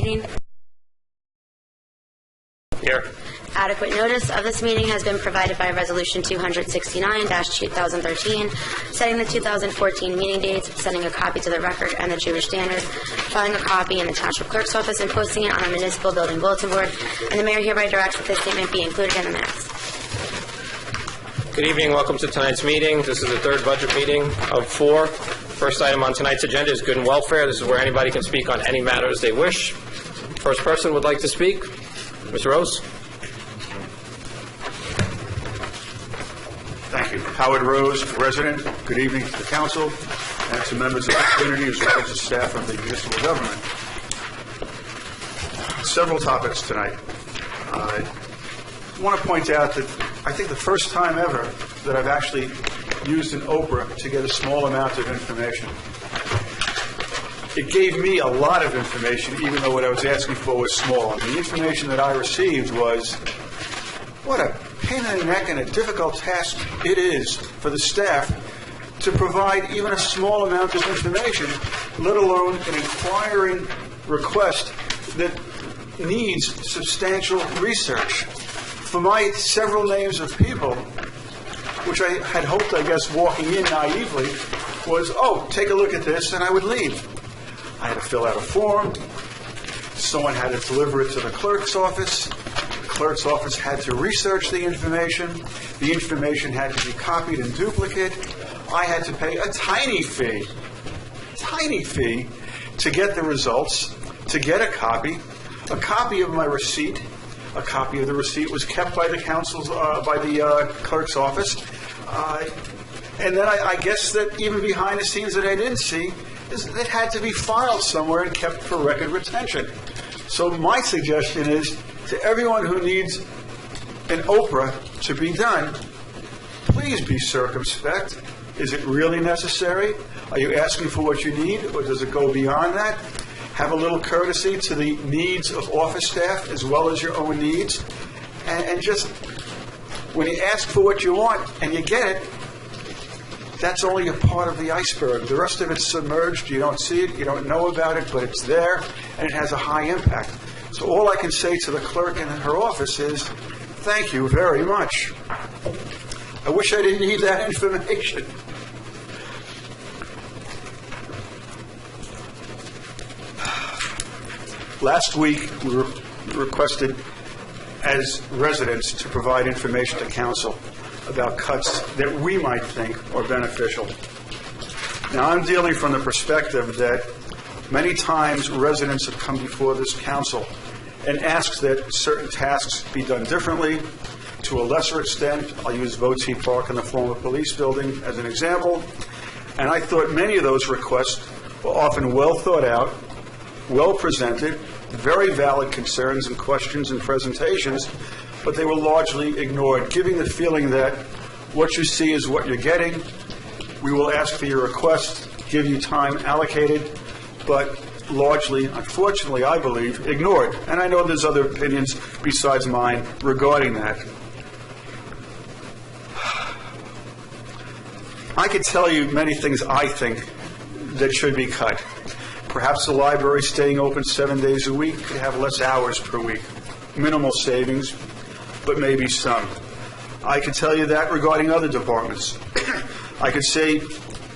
meeting? Here. Adequate notice of this meeting has been provided by Resolution 269-2013, setting the 2014 meeting dates, sending a copy to the record and the Jewish Standard, filing a copy in the Township Clerk's office, and posting it on the Municipal Building Bulletin Board. And the Mayor hereby directs that this statement be included in the minutes. Good evening. Welcome to tonight's meeting. This is the third budget meeting of 4. First item on tonight's agenda is good and welfare. This is where anybody can speak on any matters they wish. First person would like to speak. Mr. Rose. Thank you. Howard Rose, resident. Good evening to the council and to members of the community as well as the staff of the municipal government. Several topics tonight. I want to point out that I think the first time ever that I've actually used an Oprah to get a small amount of information. It gave me a lot of information, even though what I was asking for was small. And the information that I received was, what a pain in the neck and a difficult task it is for the staff to provide even a small amount of information, let alone an inquiring request that needs substantial research. For my several names of people, which I had hoped, I guess, walking in naively, was, oh, take a look at this, and I would leave. I had to fill out a form. Someone had to deliver it to the clerk's office. The clerk's office had to research the information. The information had to be copied in duplicate. I had to pay a tiny fee to get the results, to get a copy of my receipt. A copy of the receipt was kept by the clerk's office. And then I guess that even behind the scenes that I didn't see, is it had to be filed somewhere and kept for record retention. So my suggestion is to everyone who needs an Oprah to be done, please be circumspect. Is it really necessary? Are you asking for what you need, or does it go beyond that? Have a little courtesy to the needs of office staff as well as your own needs. And just, when you ask for what you want and you get it, that's only a part of the iceberg. The rest of it's submerged. You don't see it. You don't know about it, but it's there, and it has a high impact. So all I can say to the clerk in her office is, thank you very much. I wish I didn't need that information. Last week, we requested as residents to provide information to council about cuts that we might think are beneficial. Now, I'm dealing from the perspective that many times residents have come before this council and asked that certain tasks be done differently. To a lesser extent, I'll use Votey Park and the former police building as an example. And I thought many of those requests were often well thought out, well presented, very valid concerns and questions and presentations, but they were largely ignored, giving the feeling that what you see is what you're getting. We will ask for your request, give you time allocated, but largely, unfortunately, I believe, ignored. And I know there's other opinions besides mine regarding that. I could tell you many things I think that should be cut. Perhaps the library staying open 7 days a week could have less hours per week. Minimal savings, but maybe some. I could tell you that regarding other departments. I could say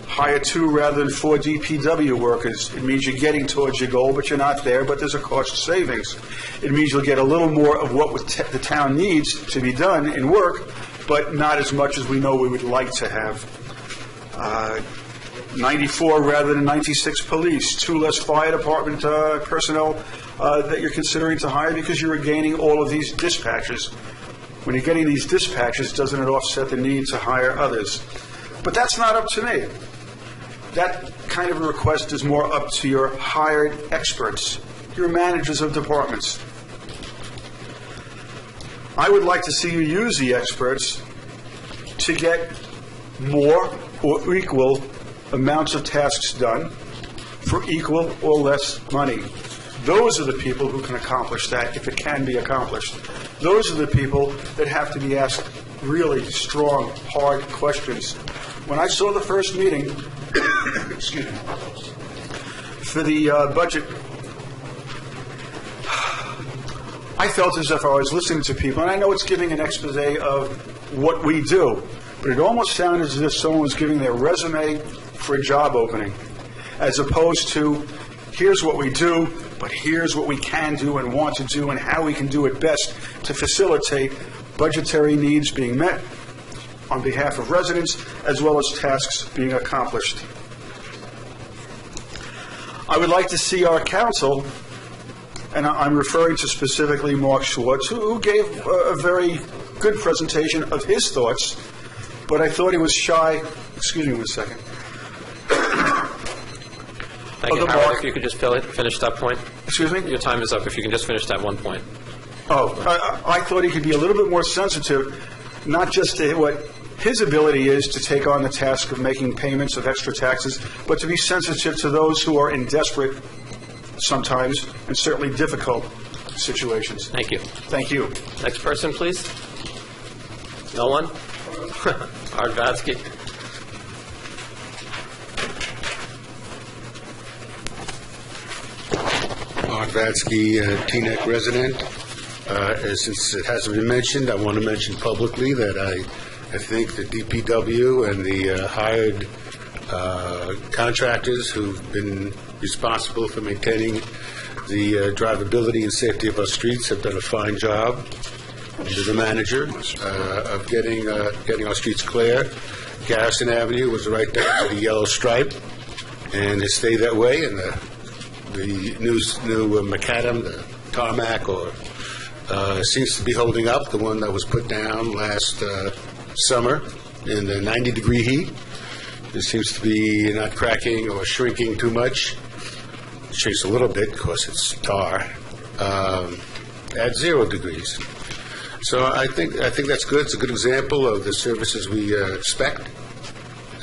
hire 2 rather than 4 DPW workers. It means you're getting towards your goal, but you're not there, but there's a cost savings. It means you'll get a little more of what the town needs to be done in work, but not as much as we know we would like to have. 94 rather than 96 police, 2 less fire department personnel that you're considering to hire because you're gaining all of these dispatches. When you're getting these dispatches, doesn't it offset the need to hire others? But that's not up to me. That kind of a request is more up to your hired experts, your managers of departments. I would like to see you use the experts to get more or equal amounts of tasks done for equal or less money. Those are the people who can accomplish that if it can be accomplished. Those are the people that have to be asked really strong, hard questions. When I saw the first meeting excuse me, for the budget I felt as if I was listening to people, and I know it's giving an expose of what we do, but it almost sounded as if someone was giving their resume for a job opening, as opposed to, here's what we do, but here's what we can do and want to do and how we can do it best to facilitate budgetary needs being met on behalf of residents, as well as tasks being accomplished. I would like to see our council, and I'm referring to specifically Mark Schwartz, who gave a very good presentation of his thoughts, but I thought he was shy. Excuse me one second. Thank you, Howard. If you could just finish that point. Excuse me? Your time is up. If you can just finish that one point. Oh, I thought he could be a little bit more sensitive, not just to what his ability is to take on the task of making payments of extra taxes, but to be sensitive to those who are in desperate, sometimes, and certainly difficult situations. Thank you. Thank you. Next person, please. No one? Art Vatsky. Art Vatsky, Teaneck resident. Since it hasn't been mentioned, I want to mention publicly that I think the DPW and the hired contractors who've been responsible for maintaining the drivability and safety of our streets have done a fine job. Under the manager of getting our streets clear. Garrison Avenue was right down to the yellow stripe, and it stayed that way. And the new macadam, the tarmac, seems to be holding up. The one that was put down last summer in the 90-degree heat, it seems to be not cracking or shrinking too much. It shrinks a little bit because it's tar at 0 degrees. So I think that's good. It's a good example of the services we expect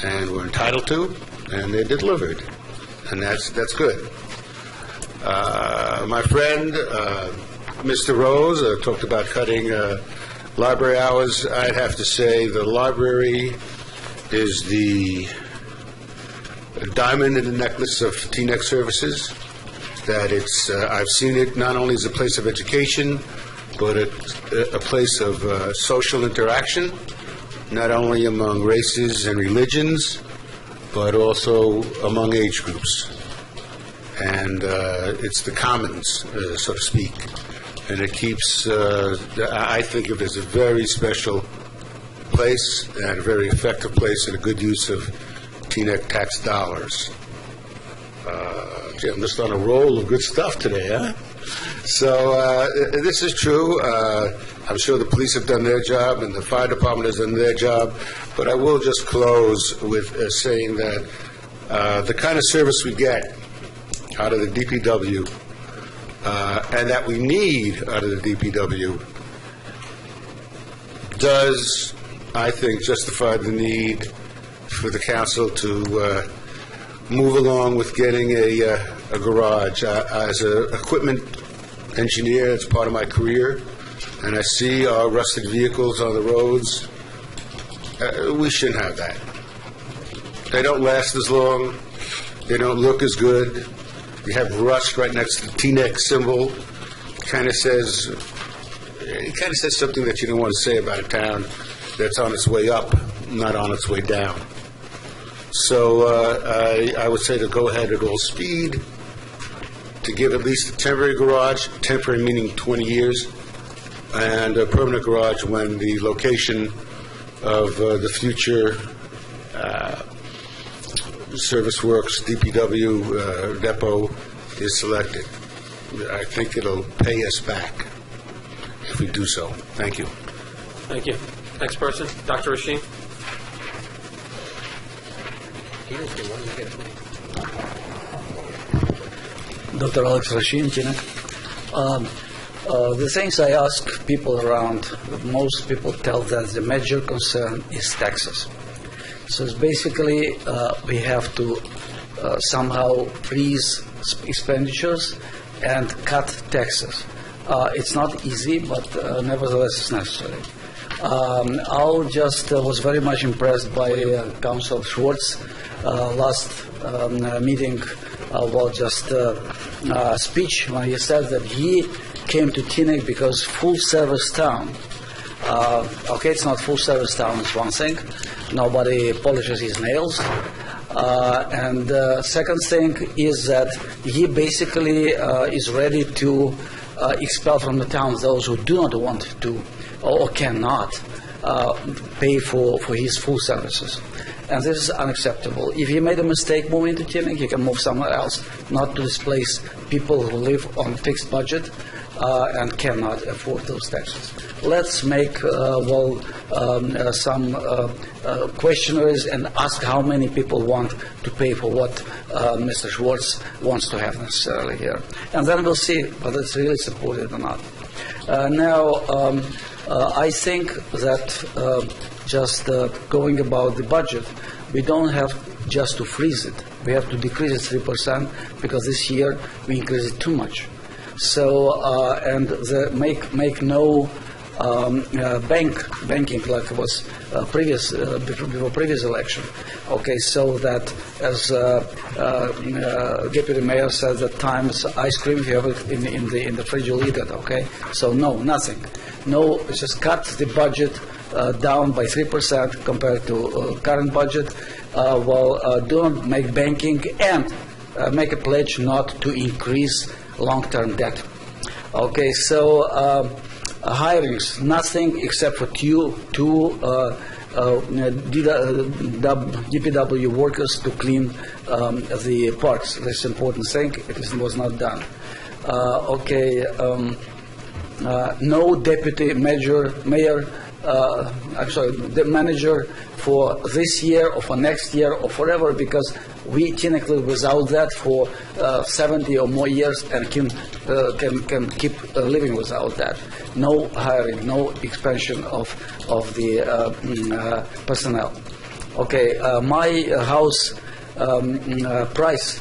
and we're entitled to, and they're delivered, and that's good. My friend, Mr. Rose, talked about cutting library hours. I'd have to say the library is the diamond in the necklace of Teaneck services. That it's I've seen it not only as a place of education, but a place of social interaction, not only among races and religions, but also among age groups. And it's the commons, so to speak. And it keeps, I think of it as a very special place and a very effective place and a good use of Teaneck tax dollars. Gee, I'm just on a roll of good stuff today, huh? So this is true. I'm sure the police have done their job and the fire department has done their job, but I will just close with saying that the kind of service we get out of the DPW and that we need out of the DPW does, I think, justify the need for the council to move along with getting a garage. As an equipment engineer, it's part of my career, and I see our rusted vehicles on the roads. We shouldn't have that. They don't last as long. They don't look as good. You have rust right next to the Teaneck symbol. It kind of says something that you don't want to say about a town that's on its way up, not on its way down. So I would say to go ahead at all speed, to give at least a temporary garage, temporary meaning 20 years, and a permanent garage when the location of the future Service Works DPW depot is selected. I think it'll pay us back if we do so. Thank you. Thank you. Next person, Dr. Rashid. Dr. Alex Rashin, the things I ask people around, most people tell that the major concern is taxes. So it's basically we have to somehow freeze expenditures and cut taxes. It's not easy, but nevertheless it's necessary. I just was very much impressed by Councilor Schwartz last meeting about just speech when he said that he came to Teaneck because full-service town. Okay, it's not full-service town, it's one thing. Nobody polishes his nails. And second thing is that he basically is ready to expel from the town those who do not want to or cannot pay for his full services. And this is unacceptable. If he made a mistake moving to Teaneck, he can move somewhere else, not to displace people who live on a fixed budget and cannot afford those taxes. Let's make some questionnaires and ask how many people want to pay for what Mr. Schwartz wants to have necessarily here. And then we'll see whether it's really supported or not. I think that just going about the budget, we don't have just to freeze it. We have to decrease it 3% because this year we increased it too much. So make no banking like it was before previous election. Okay, so that as Deputy Mayor said, that times ice cream, if you have it in the fridge, you'll eat it. Okay, so no, nothing. No, just cut the budget down by 3% compared to current budget. Do not make banking and make a pledge not to increase long-term debt. Okay, so hirings, nothing except for two DPW workers to clean the parks. This important thing. It was not done. No deputy mayor, the manager for this year or for next year or forever, because we Teaneck live without that for 70 or more years and can keep living without that. No hiring, no expansion of the personnel. Okay, my house price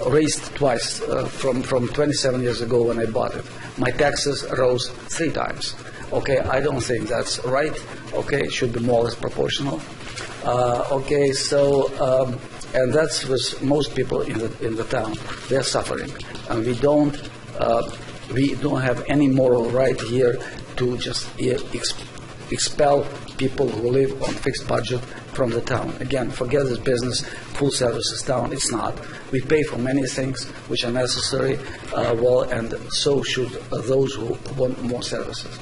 raised twice from 27 years ago when I bought it. My taxes rose 3 times. Okay, I don't think that's right. Okay, it should be more or less proportional. And that's with most people in the town. They're suffering, and we don't have any moral right here to just expel people who live on fixed budget from the town. Again, forget this business, full services town. It's not. We pay for many things which are necessary, and so should those who want more services.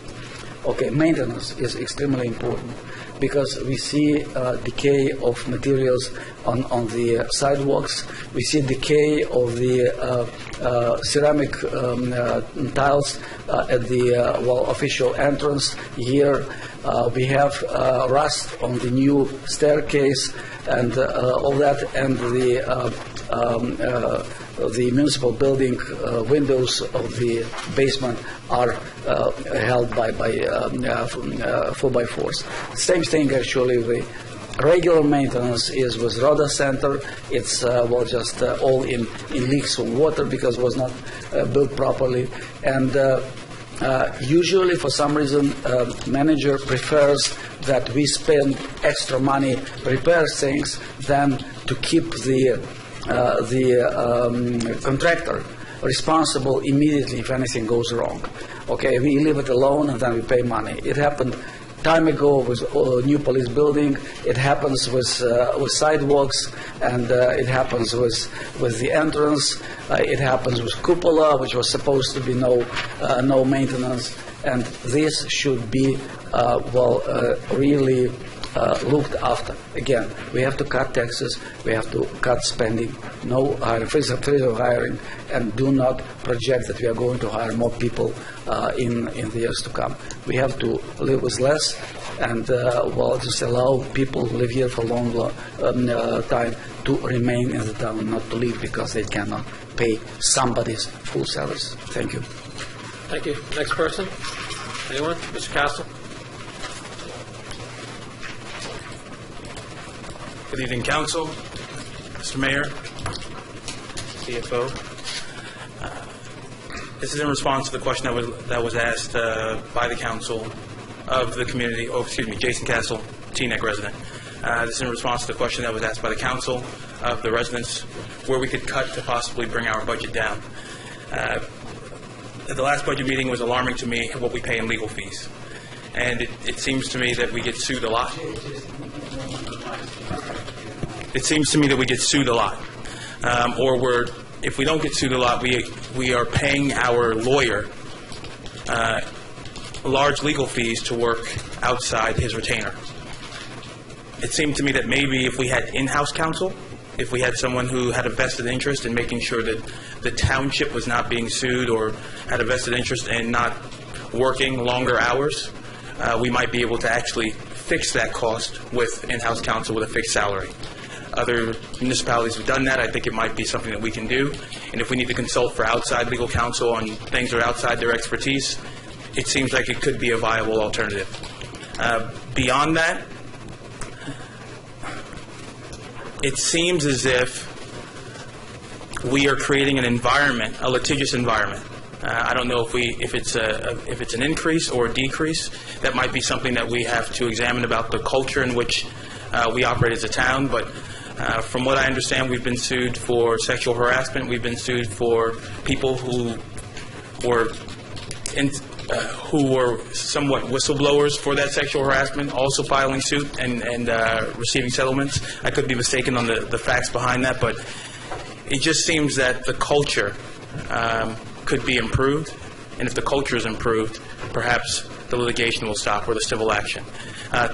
Okay, maintenance is extremely important because we see decay of materials on the sidewalks. We see decay of the ceramic tiles at the official entrance here. We have rust on the new staircase and all that, and the municipal building windows of the basement are held by 4x4s. Same thing actually. The regular maintenance is with Roda Center. It's just all in leaks of water because it was not built properly. And usually, for some reason, manager prefers that we spend extra money, repair things, than to keep the contractor responsible immediately if anything goes wrong. Okay, we leave it alone and then we pay money. It happened time ago with new police building. It happens with sidewalks, and it happens with the entrance. It happens with cupola, which was supposed to be no maintenance. And this should be really looked after. Again, we have to cut taxes, we have to cut spending, no hiring, freeze of hiring, and do not project that we are going to hire more people in the years to come. We have to live with less and just allow people who live here for a long time to remain in the town, not to leave because they cannot pay somebody's full salaries. Thank you. Thank you. Next person? Anyone? Mr. Castle? Good evening, Council, Mr. Mayor, CFO. This is in response to the question that was asked by the Council of the community, Jason Castle, Teaneck resident. This is in response to the question that was asked by the Council of the residents where we could cut to possibly bring our budget down. the last budget meeting was alarming to me what we pay in legal fees. And it seems to me that we get sued a lot. It seems to me that we get sued a lot. If we don't get sued a lot, we are paying our lawyer large legal fees to work outside his retainer. It seemed to me that maybe if we had in-house counsel, if we had someone who had a vested interest in making sure that the township was not being sued or had a vested interest in not working longer hours, we might be able to actually fix that cost with in-house counsel with a fixed salary. Other municipalities have done that. I think it might be something that we can do. And if we need to consult for outside legal counsel on things that are outside their expertise, it seems like it could be a viable alternative. Beyond that, it seems as if we are creating an environment, a litigious environment. I don't know if it's an increase or a decrease. That might be something that we have to examine about the culture in which we operate as a town. But from what I understand, we've been sued for sexual harassment. We've been sued for people who were somewhat whistleblowers for that sexual harassment, also filing suit and receiving settlements. I could be mistaken on the facts behind that, but it just seems that the culture could be improved, and if the culture is improved, perhaps the litigation will stop or the civil action.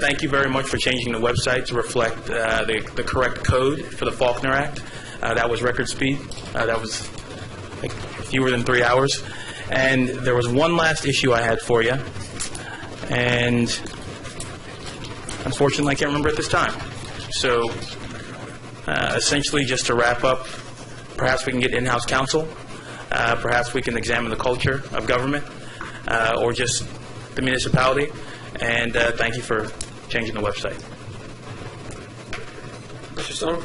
Thank you very much for changing the website to reflect the correct code for the Faulkner Act. That was record speed. That was like fewer than 3 hours. And there was one last issue I had for you, and unfortunately I can't remember at this time. So essentially, just to wrap up, perhaps we can get in-house counsel. Perhaps we can examine the culture of government or just the municipality. And thank you for changing the website. Mr. Stone?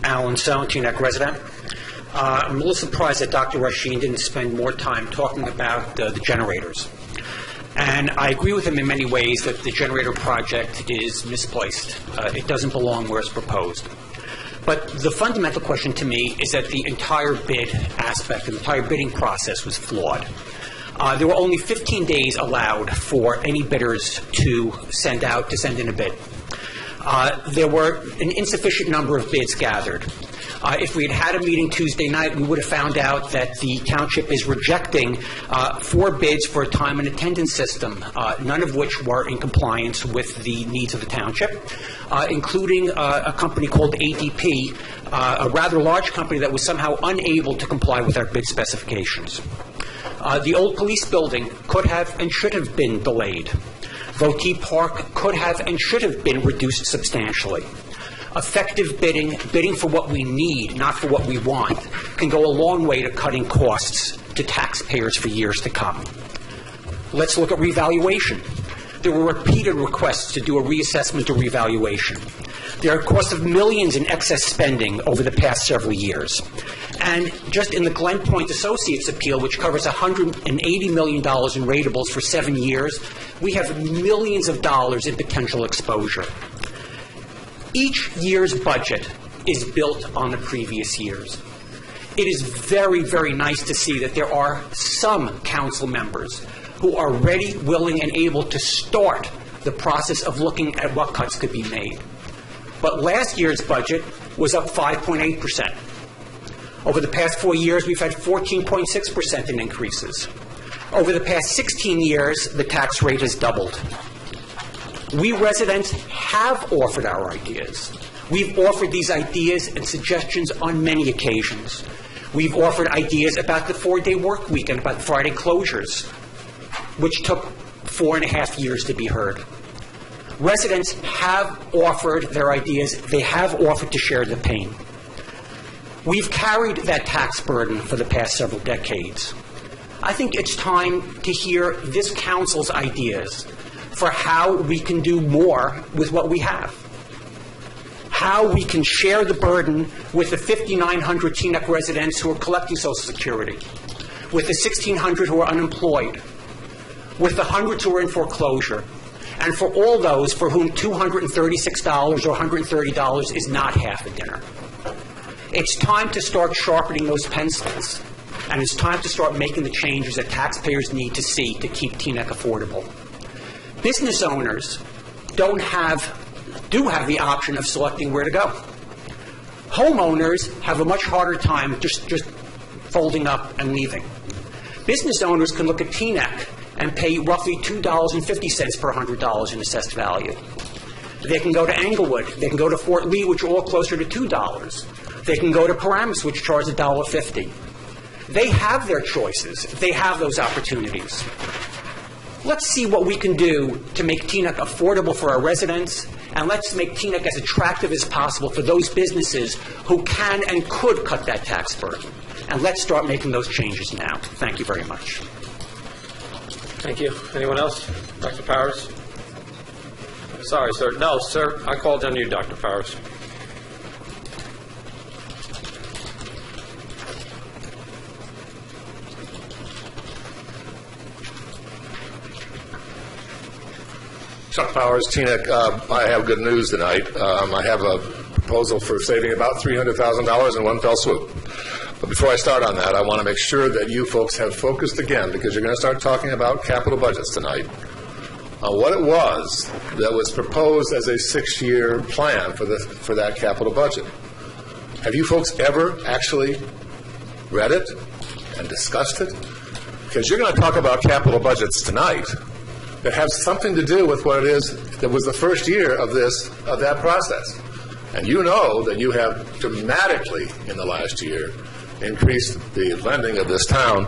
Alan Stone, Teaneck resident. I'm a little surprised that Dr. Rasheen didn't spend more time talking about the generators. And I agree with him in many ways that the generator project is misplaced. It doesn't belong where it's proposed. But the fundamental question to me is that the entire bid aspect, the entire bidding process was flawed. There were only 15 days allowed for any bidders to send in a bid. There were an insufficient number of bids gathered. If we had had a meeting Tuesday night, we would have found out that the township is rejecting 4 bids for a time and attendance system, none of which were in compliance with the needs of the township, including a company called ADP, a rather large company that was somehow unable to comply with our bid specifications. The old police building could have and should have been delayed. Votee Park could have and should have been reduced substantially. Effective bidding for what we need, not for what we want, can go a long way to cutting costs to taxpayers for years to come. Let's look at revaluation. There were repeated requests to do a reassessment or revaluation. There are costs of millions in excess spending over the past several years. And just in the Glen Point Associates appeal, which covers $180 million in ratables for 7 years, we have millions of dollars in potential exposure. Each year's budget is built on the previous year's. It is very, very nice to see that there are some council members who are ready, willing, and able to start the process of looking at what cuts could be made. But last year's budget was up 5.8%. Over the past 4 years, we've had 14.6% in increases. Over the past 16 years, the tax rate has doubled. We residents have offered our ideas. We've offered these ideas and suggestions on many occasions. We've offered ideas about the 4-day work week and about Friday closures, which took 4.5 years to be heard. Residents have offered their ideas. They have offered to share the pain. We've carried that tax burden for the past several decades. I think it's time to hear this council's ideas for how we can do more with what we have. How we can share the burden with the 5,900 Teaneck residents who are collecting Social Security, with the 1,600 who are unemployed, with the hundreds who are in foreclosure, And for all those for whom $236 or $130 is not half a dinner. It's time to start sharpening those pencils, and it's time to start making the changes that taxpayers need to see to keep Teaneck affordable. Business owners do have the option of selecting where to go. Homeowners have a much harder time just folding up and leaving. Business owners can look at Teaneck and pay roughly $2.50 per $100 in assessed value. They can go to Englewood. They can go to Fort Lee, which are all closer to $2. They can go to Paramus, which charges $1.50. They have their choices. They have those opportunities. Let's see what we can do to make Teaneck affordable for our residents, and let's make Teaneck as attractive as possible for those businesses who can and could cut that tax burden. And let's start making those changes now. Thank you very much. Thank you. Anyone else? Dr. Powers? Sorry, sir. No, sir. I called on you, Dr. Powers. Chuck Powers, Teaneck. I have good news tonight. I have a proposal for saving about $300,000 in one fell swoop. But before I start on that, I want to make sure that you folks have focused again, because you're going to start talking about capital budgets tonight, on what it was that was proposed as a 6-year plan for that capital budget. Have you folks ever actually read it and discussed it? Because you're going to talk about capital budgets tonight that have something to do with what it is that was the first year of that process. And you know that you have dramatically in the last year increased the lending of this town,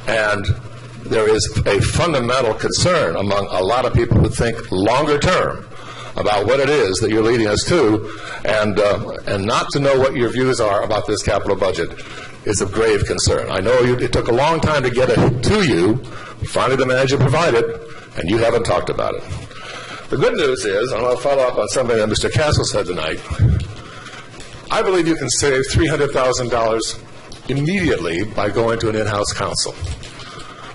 and there is a fundamental concern among a lot of people who think longer term about what it is that you're leading us to, and not to know what your views are about this capital budget is of grave concern. I know it took a long time to get it to you. Finally, the manager provided, and you haven't talked about it. The good news is, and I'll follow up on something that Mr. Castle said tonight, I believe you can save $300,000 immediately by going to an in-house counsel.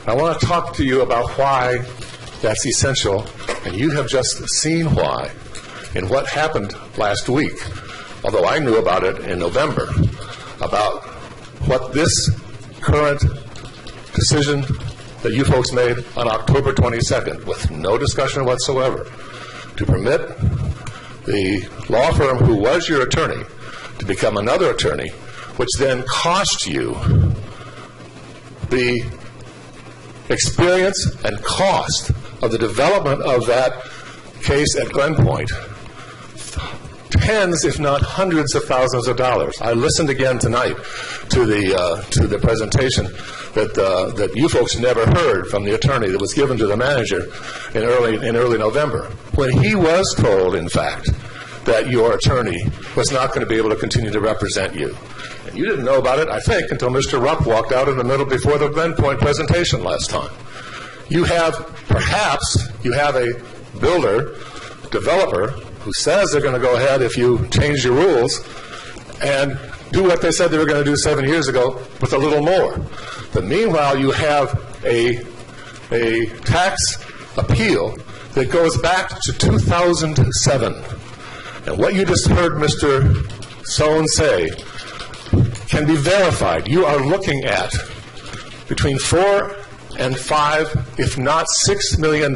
I want to talk to you about why that's essential, and you have just seen why in what happened last week, although I knew about it in November, about what this current decision that you folks made on October 22nd, with no discussion whatsoever, to permit the law firm who was your attorney to become another attorney, which then cost you the experience and cost of the development of that case at Glen Point, tens, if not hundreds of thousands of dollars. I listened again tonight to the presentation that you folks never heard from the attorney that was given to the manager in early November, when he was told, in fact, that your attorney was not going to be able to continue to represent you. And you didn't know about it, I think, until Mr. Rupp walked out in the middle before the Glen Point presentation last time. Perhaps you have a builder, developer, who says they're going to go ahead if you change your rules and do what they said they were going to do 7 years ago with a little more. But meanwhile, you have a tax appeal that goes back to 2007. And what you just heard Mr. Sohn say can be verified. You are looking at between $4 and $5, if not $6 million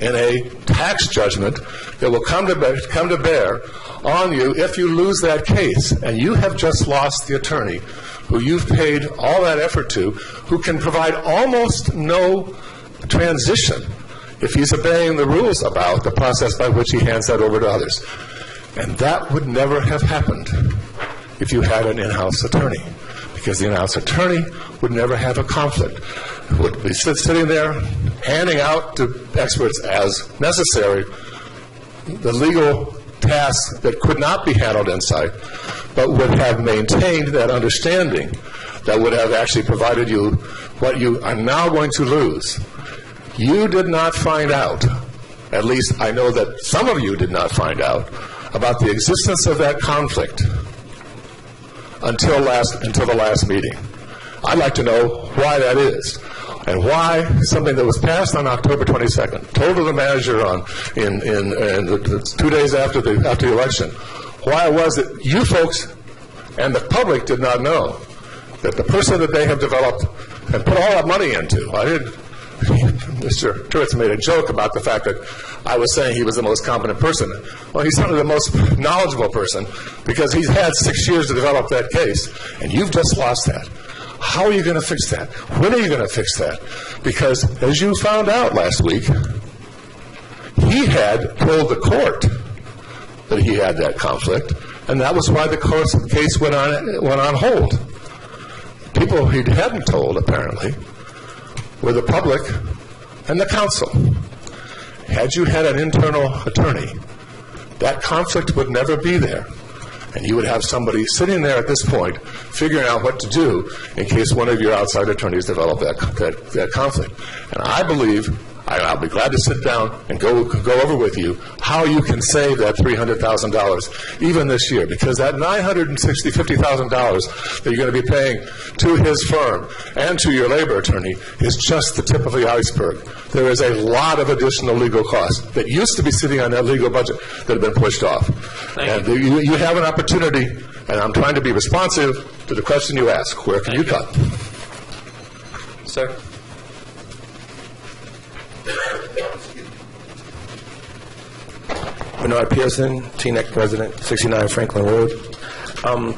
in a tax judgment that will come to bear on you if you lose that case. And you have just lost the attorney who you've paid all that effort to, who can provide almost no transition if he's obeying the rules about the process by which he hands that over to others. And that would never have happened if you had an in-house attorney, because the in-house attorney would never have a conflict. Would be sitting there handing out to experts as necessary the legal tasks that could not be handled inside, but would have maintained that understanding that would have actually provided you what you are now going to lose. You did not find out, at least I know that some of you did not find out, about the existence of that conflict until the last meeting. I'd like to know why that is. And why something that was passed on October 22nd, told to the manager in 2 days after the election, why it was that you folks and the public did not know that the person that they have developed and put all that money into, Mr. Turret's made a joke about the fact that I was saying he was the most competent person. Well, he's certainly the most knowledgeable person because he's had 6 years to develop that case, and you've just lost that. How are you going to fix that? When are you going to fix that? Because, as you found out last week, he had told the court that he had that conflict, and that was why the case went on hold. People he hadn't told, apparently, were the public and the council. Had you had an internal attorney, that conflict would never be there. And you would have somebody sitting there at this point figuring out what to do in case one of your outside attorneys developed that conflict. And I believe, I'll be glad to sit down and go over with you how you can save that $300,000 even this year, because that $950,000 that you're going to be paying to his firm and to your labor attorney is just the tip of the iceberg. There is a lot of additional legal costs that used to be sitting on that legal budget that have been pushed off. And you have an opportunity, and I'm trying to be responsive to the question you ask. Where can you cut? Sir? Bernard Pearson, Teaneck resident, 69 Franklin Road.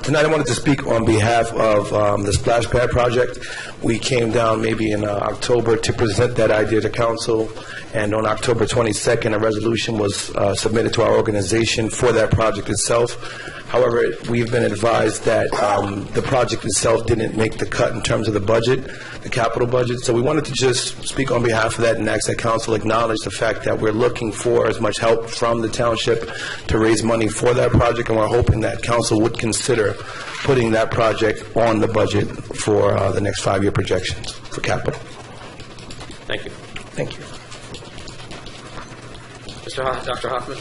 Tonight I wanted to speak on behalf of the splash pad project. We came down maybe in October to present that idea to council, and on October 22nd a resolution was submitted to our organization for that project itself. However, we've been advised that the project itself didn't make the cut in terms of the budget, the capital budget. So we wanted to just speak on behalf of that and ask that council acknowledge the fact that we're looking for as much help from the township to raise money for that project, and we're hoping that council would consider putting that project on the budget for the next 5-year projections for capital. Thank you. Thank you. Dr. Hoffman?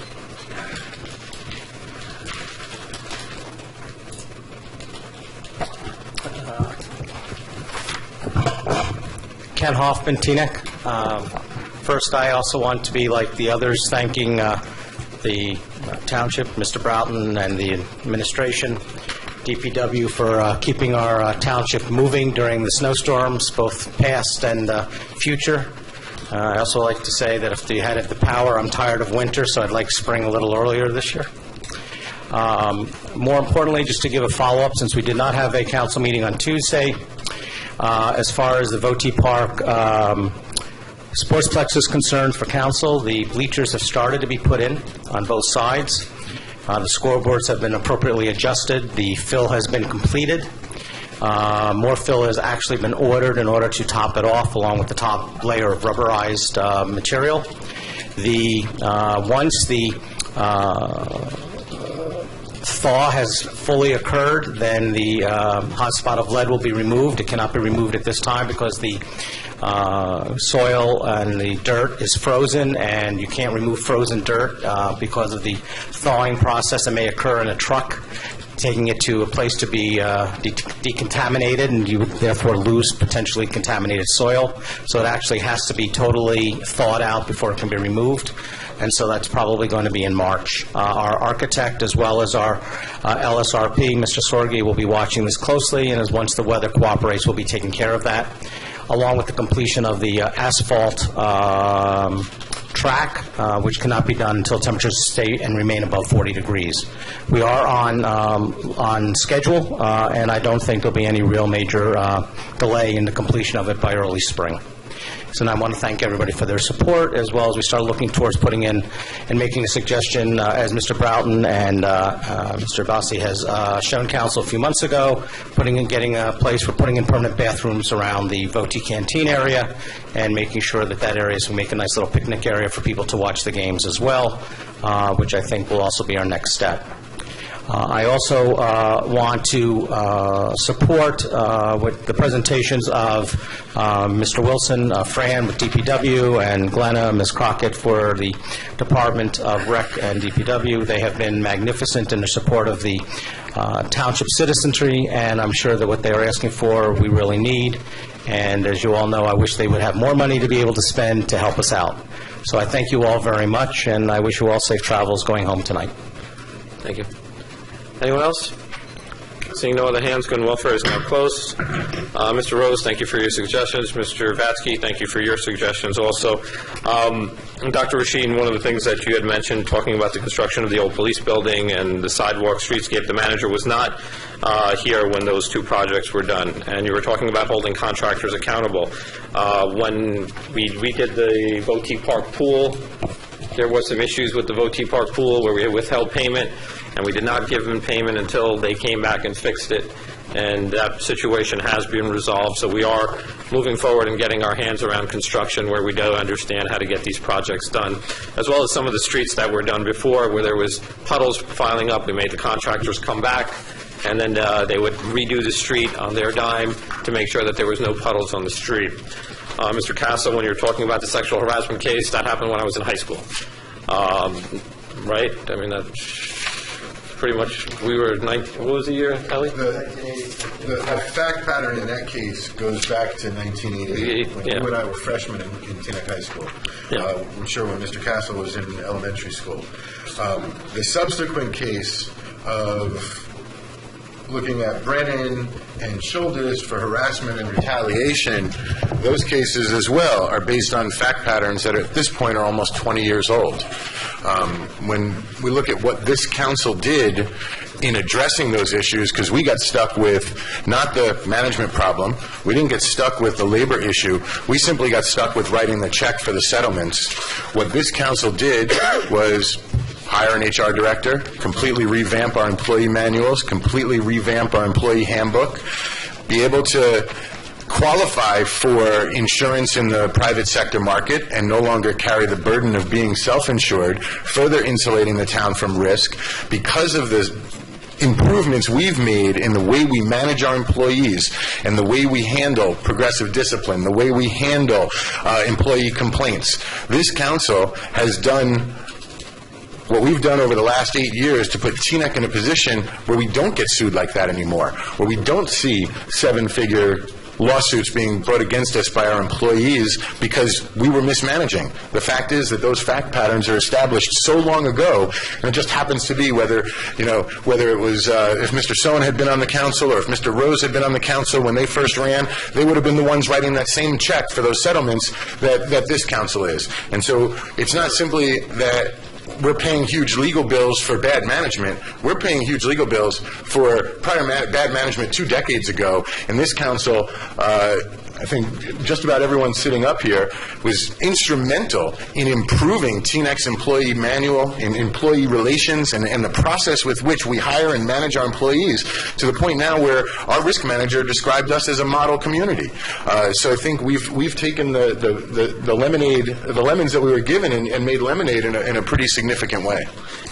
Ken Hoffman, Teaneck. First, I also want to be like the others, thanking the township, Mr. Broughton, and the administration, DPW, for keeping our township moving during the snowstorms, both past and future. I also like to say that if you had the power, I'm tired of winter, so I'd like spring a little earlier this year. More importantly, just to give a follow-up, since we did not have a council meeting on Tuesday, as far as the Voti Park Sportsplex is concerned for council, the bleachers have started to be put in on both sides. The scoreboards have been appropriately adjusted. The fill has been completed. More fill has actually been ordered in order to top it off, along with the top layer of rubberized material. Once the thaw has fully occurred, then the hot spot of lead will be removed. It cannot be removed at this time because the soil and the dirt is frozen, and you can't remove frozen dirt because of the thawing process that may occur in a truck, taking it to a place to be decontaminated, and you would therefore lose potentially contaminated soil. So it actually has to be totally thawed out before it can be removed, and so that's probably going to be in March. Our architect, as well as our LSRP, Mr. Sorgi, will be watching this closely, and once the weather cooperates, we'll be taking care of that, along with the completion of the asphalt track, which cannot be done until temperatures stay and remain above 40 degrees. We are on schedule, and I don't think there'll be any real major delay in the completion of it by early spring. So I want to thank everybody for their support, as well as we start looking towards putting in and making a suggestion, as Mr. Broughton and Mr. Bassi has shown council a few months ago, getting a place for putting in permanent bathrooms around the Voti Canteen area, and making sure that that area, so we make a nice little picnic area for people to watch the games as well, which I think will also be our next step. I also want to support with the presentations of Mr. Wilson, Fran with DPW, and Glenna, Ms. Crockett for the Department of Rec and DPW. They have been magnificent in their support of the township citizenry, and I'm sure that what they are asking for we really need. And as you all know, I wish they would have more money to be able to spend to help us out. So I thank you all very much, and I wish you all safe travels going home tonight. Thank you. Anyone else? Seeing no other hands, good and welfare is now closed. Mr. Rose, thank you for your suggestions. Mr. Vatsky, thank you for your suggestions also. Dr. Rasheen, one of the things that you had mentioned, talking about the construction of the old police building and the sidewalk streetscape, the manager was not here when those two projects were done, and you were talking about holding contractors accountable. When we redid the Voti Park pool, there was some issues with the Voti Park pool where we had withheld payment, and we did not give them payment until they came back and fixed it, and that situation has been resolved. So we are moving forward and getting our hands around construction where we do understand how to get these projects done, as well as some of the streets that were done before where there was puddles piling up. We made the contractors come back, and then they would redo the street on their dime to make sure that there was no puddles on the street. Mr. Castle, when you're talking about the sexual harassment case, that happened when I was in high school. Right? I mean, that's pretty much, we were 19, what was the year, Kelly? The fact pattern in that case goes back to 1988, when you and I were freshmen in Teaneck High School. I'm sure when Mr. Castle was in elementary school. The subsequent case of looking at Brennan and Shoulders for harassment and retaliation, those cases as well are based on fact patterns that at this point are almost 20 years old. When we look at what this council did in addressing those issues, because we got stuck with not the management problem, we didn't get stuck with the labor issue, we simply got stuck with writing the check for the settlements. What this council did was hire an HR director, completely revamp our employee manuals, completely revamp our employee handbook, be able to qualify for insurance in the private sector market and no longer carry the burden of being self-insured, further insulating the town from risk because of the improvements we've made in the way we manage our employees and the way we handle progressive discipline, the way we handle employee complaints. This council has done what we've done over the last 8 years to put Teaneck in a position where we don't get sued like that anymore, where we don't see seven-figure lawsuits being brought against us by our employees because we were mismanaging. The fact is that those fact patterns are established so long ago, and it just happens to be whether it was if Mr. Sohn had been on the council or if Mr. Rose had been on the council when they first ran, they would have been the ones writing that same check for those settlements that this council is. And so it's not simply that we're paying huge legal bills for bad management. We're paying huge legal bills for prior bad management 2 decades ago. And this council, I think just about everyone sitting up here, was instrumental in improving Teaneck's employee manual, in employee relations, and the process with which we hire and manage our employees to the point now where our risk manager described us as a model community. So I think we've taken the lemons that we were given and made lemonade in a pretty significant way.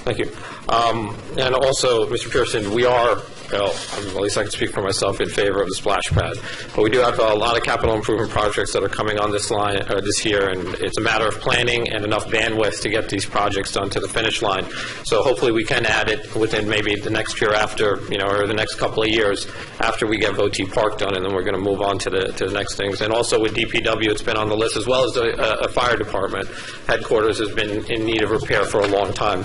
Thank you. And also, Mr. Pearson, we are, well, at least I can speak for myself, in favor of the splash pad. But we do have a lot of capital improvement projects that are coming on this line this year, and it's a matter of planning and enough bandwidth to get these projects done to the finish line. So hopefully we can add it within maybe the next year after, or the next couple of years after we get Voti Park done, and then we're going to move on to the next things. And also with DPW, it's been on the list, as well as the fire department headquarters has been in need of repair for a long time.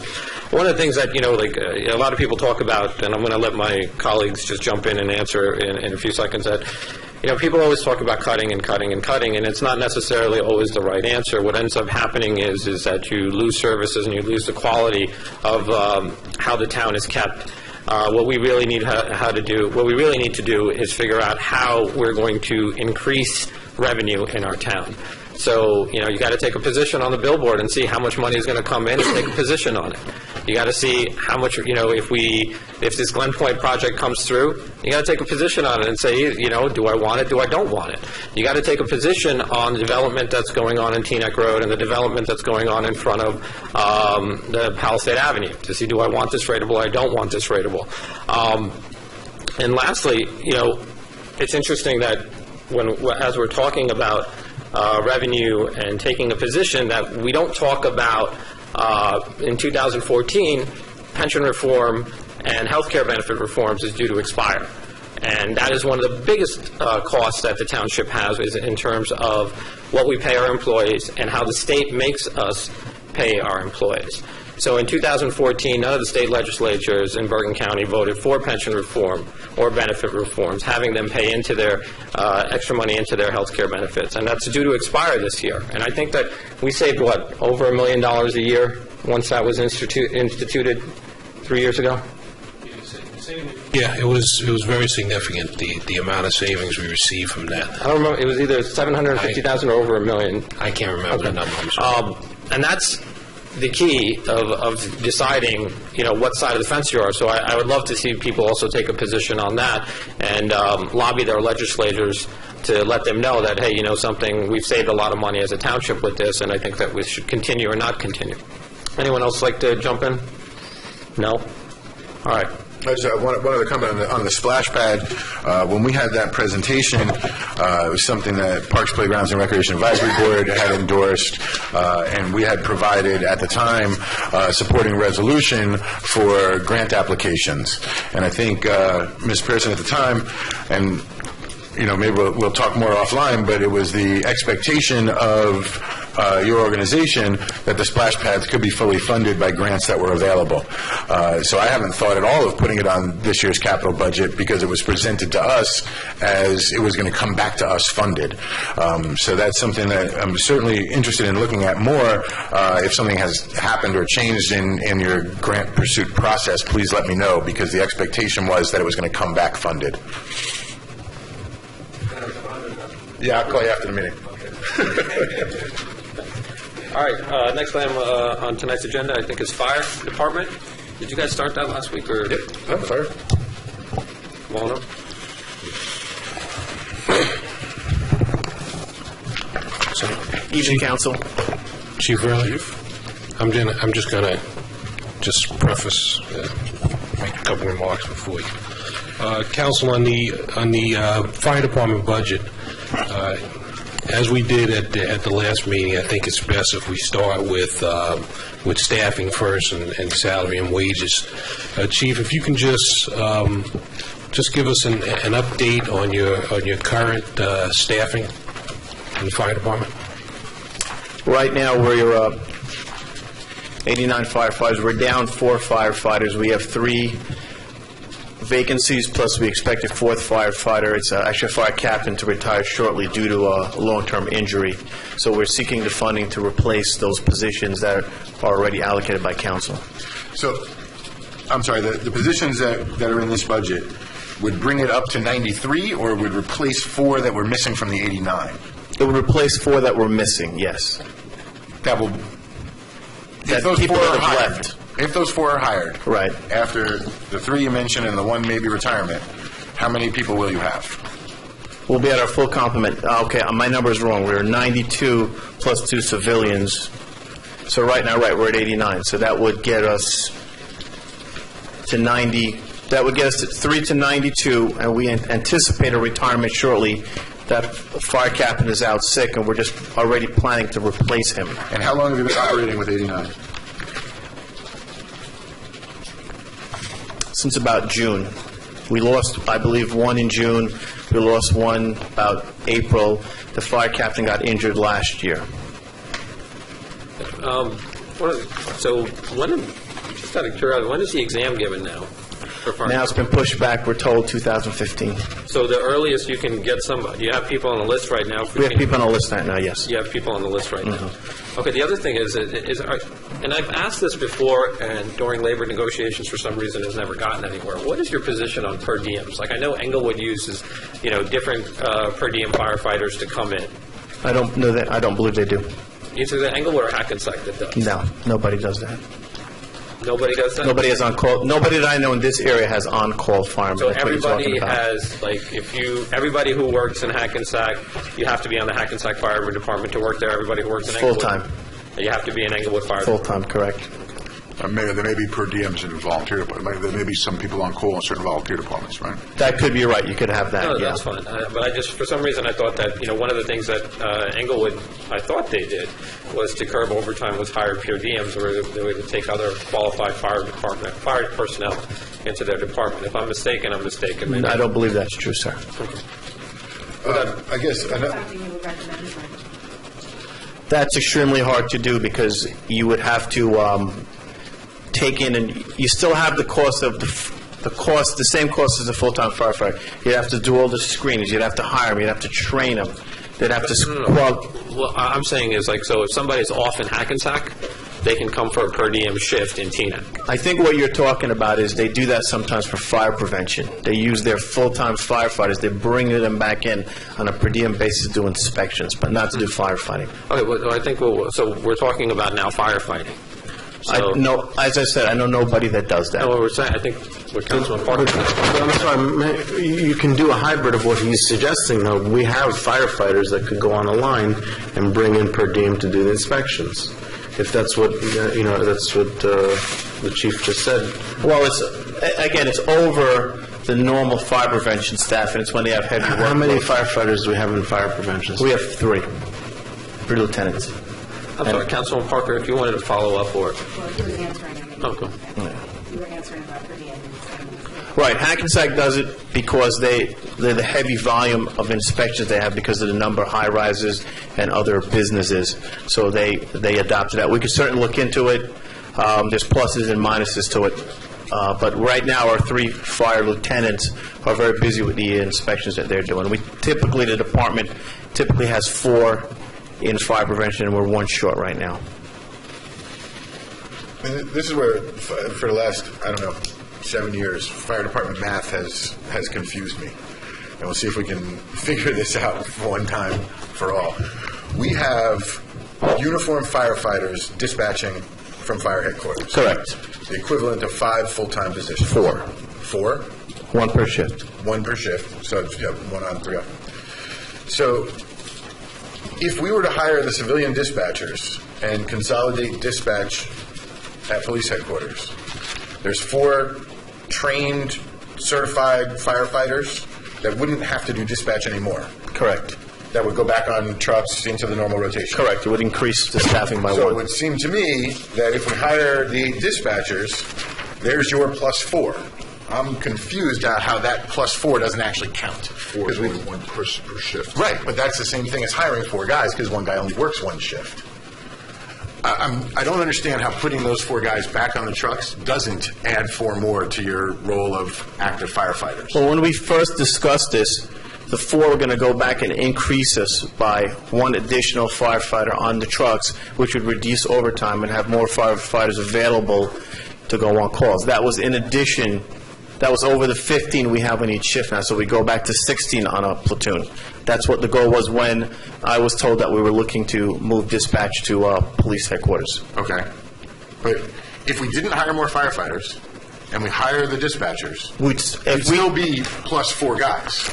One of the things that, a lot of people talk about, and I'm going to let my colleagues just jump in and answer in a few seconds, that, people always talk about cutting and cutting and cutting, and it's not necessarily always the right answer. What ends up happening is that you lose services and you lose the quality of how the town is kept. What we really need to do is figure out how we're going to increase revenue in our town. So, you got to take a position on the billboard and see how much money is going to come in and take a position on it. You got to see how much, if this Glen Point project comes through, you got to take a position on it and say, do I want it, do I don't want it? You got to take a position on the development that's going on in Teaneck Road and the development that's going on in front of the Palisade Avenue to see, do I want this rateable or I don't want this rateable? And lastly, it's interesting that as we're talking about revenue and taking a position, that we don't talk about in 2014 pension reform and health care benefit reforms is due to expire. And that is one of the biggest costs that the township has, is in terms of what we pay our employees and how the state makes us pay our employees. So in 2014, none of the state legislatures in Bergen County voted for pension reform or benefit reforms, having them pay into their extra money into their health care benefits. And that's due to expire this year. And I think that we saved, what, over $1 million a year once that was instituted 3 years ago? Yeah, it was very significant, the amount of savings we received from that. I don't remember. It was either 750,000 or over $1 million. I can't remember the number. I'm sorry. And that's the key of deciding, what side of the fence you are. So I would love to see people also take a position on that and lobby their legislators to let them know that, hey, something, we've saved a lot of money as a township with this, and I think that we should continue or not continue. Anyone else like to jump in? No? All right. I just one other comment on the splash pad. When we had that presentation, it was something that Parks, Playgrounds, and Recreation Advisory Board had endorsed, and we had provided at the time supporting resolution for grant applications. And I think Ms. Pearson at the time, and maybe we'll talk more offline, but it was the expectation of your organization that the splash pads could be fully funded by grants that were available. So I haven't thought at all of putting it on this year's capital budget because it was presented to us as it was going to come back to us funded. So that's something that I'm certainly interested in looking at more. If something has happened or changed in your grant pursuit process, please let me know, because the expectation was that it was going to come back funded. Yeah, I'll call you after the meeting. All right, next item on tonight's agenda, I think, is Fire Department. Did you guys start that last week? Or? Yep, I'm fire. Come on up. Evening, Council. Chief Early, I'm just going to preface, make a couple remarks before you. Council, on the fire department budget, as we did at the last meeting, I think it's best if we start with staffing first and salary and wages. Chief, if you can just give us an update on your current staffing in the fire department. Right now, we're 89 firefighters. We're down 4 firefighters. We have 3 vacancies, plus we expect a 4th firefighter. It's actually a fire captain to retire shortly due to a long-term injury. So we're seeking the funding to replace those positions that are already allocated by council. So, I'm sorry, the positions that are in this budget would bring it up to 93, or would replace 4 that were missing from the 89? It would replace 4 that were missing, yes. That will... That people that have left. If those 4 are hired, right, after the 3 you mentioned and the 1 maybe retirement, how many people will you have? We'll be at our full complement. Okay, my number is wrong. We're 92 plus 2 civilians. So right now, we're at 89. So that would get us to 90. That would get us to 3 to 92, and we anticipate a retirement shortly. That fire captain is out sick, and we're just already planning to replace him. And how long have you been operating with 89? Since about June. We lost, I believe, 1 in June. We lost 1 about April. The fire captain got injured last year. So just out of curiosity, when is the exam given now? Now it's been pushed back, we're told, 2015. So the earliest you can get somebody, you have people on the list right now? We have people on the list right now, yes. You have people on the list right now. Okay, the other thing is and I've asked this before, and during labor negotiations for some reason has never gotten anywhere. What is your position on per diems? Like, I know Englewood uses, different per diem firefighters to come in. I don't know that. I don't believe they do. Either the Englewood or Hackensack that does? No, nobody does that. Nobody does that? Nobody has on-call. Nobody that I know in this area has on-call firemen. So everybody has, everybody who works in Hackensack, you have to be on the Hackensack Fire Department to work there. Everybody who works in Englewood. Full-time. You have to be in Englewood Fire. Full-time, correct. There may be per diems in volunteer departments. There may be some people on call in certain volunteer departments, right? That could be right. You could have that. No, that's fine. But I just, for some reason, I thought that one of the things that Englewood, I thought they did, was to curb overtime was hire per diems, where they would take other qualified fire personnel into their department. If I'm mistaken, I'm mistaken. Maybe. I don't believe that's true, sir. I guess, That's extremely hard to do because you would have to take in, and you still have the cost of the same cost as a full-time firefighter. You'd have to do all the screenings. You'd have to hire them. You'd have to train them. They'd have to. What I'm saying is, like, so if somebody's off in Hackensack, they can come for a per diem shift in Teaneck. I think what you're talking about is they do that sometimes for fire prevention. They use their full-time firefighters. They bring them back in on a per diem basis to do inspections, but not to do firefighting. Okay, well, I think so we're talking about now firefighting. So, As I said, I know nobody that does that. No, what we're saying, I think what Councilman Parker said. I'm sorry, you can do a hybrid of what he's suggesting, though. We have firefighters that could go on a line and bring in per diem to do the inspections. If that's what, that's what the chief just said. Well, it's over the normal fire prevention staff, and it's when they have heavy work. How many firefighters do we have in fire prevention? We have three lieutenants. I'm sorry, Councilman Parker, if you wanted to follow up or... Well, he was answering. Okay. You were answering about per diem. Right, Hackensack does it because they're the heavy volume of inspections they have because of the number of high-rises and other businesses. So they adopted that. We could certainly look into it. There's pluses and minuses to it. But right now, our three fire lieutenants are very busy with the inspections that they're doing. The department typically has 4 in fire prevention, and we're 1 short right now. And this is where, for the last, 7 years, fire department math has confused me. And we'll see if we can figure this out one time for all. We have uniformed firefighters dispatching from fire headquarters. Correct. The equivalent of 5 full-time positions. 4. 4? 1 per shift. 1 per shift. So, 1 on, 3 off. So, if we were to hire the civilian dispatchers and consolidate dispatch at police headquarters, there's 4 trained, certified firefighters that wouldn't have to do dispatch anymore. Correct. That would go back on trucks into the normal rotation. Correct. It would increase the staffing by 1. So it would seem to me that if we hire the dispatchers, there's your plus 4. I'm confused at how that plus 4 doesn't actually count. 4 is only 1 person per shift. Right, but that's the same thing as hiring 4 guys because 1 guy only works 1 shift. I don't understand how putting those 4 guys back on the trucks doesn't add 4 more to your role of active firefighters. Well, when we first discussed this, the 4 were going to go back and increase us by 1 additional firefighter on the trucks, which would reduce overtime and have more firefighters available to go on calls. That was in addition. That was over the 15 we have on each shift now, so we go back to 16 on a platoon. That's what the goal was when I was told that we were looking to move dispatch to police headquarters. Okay. But if we didn't hire more firefighters and we hire the dispatchers, we'd still be plus 4 guys.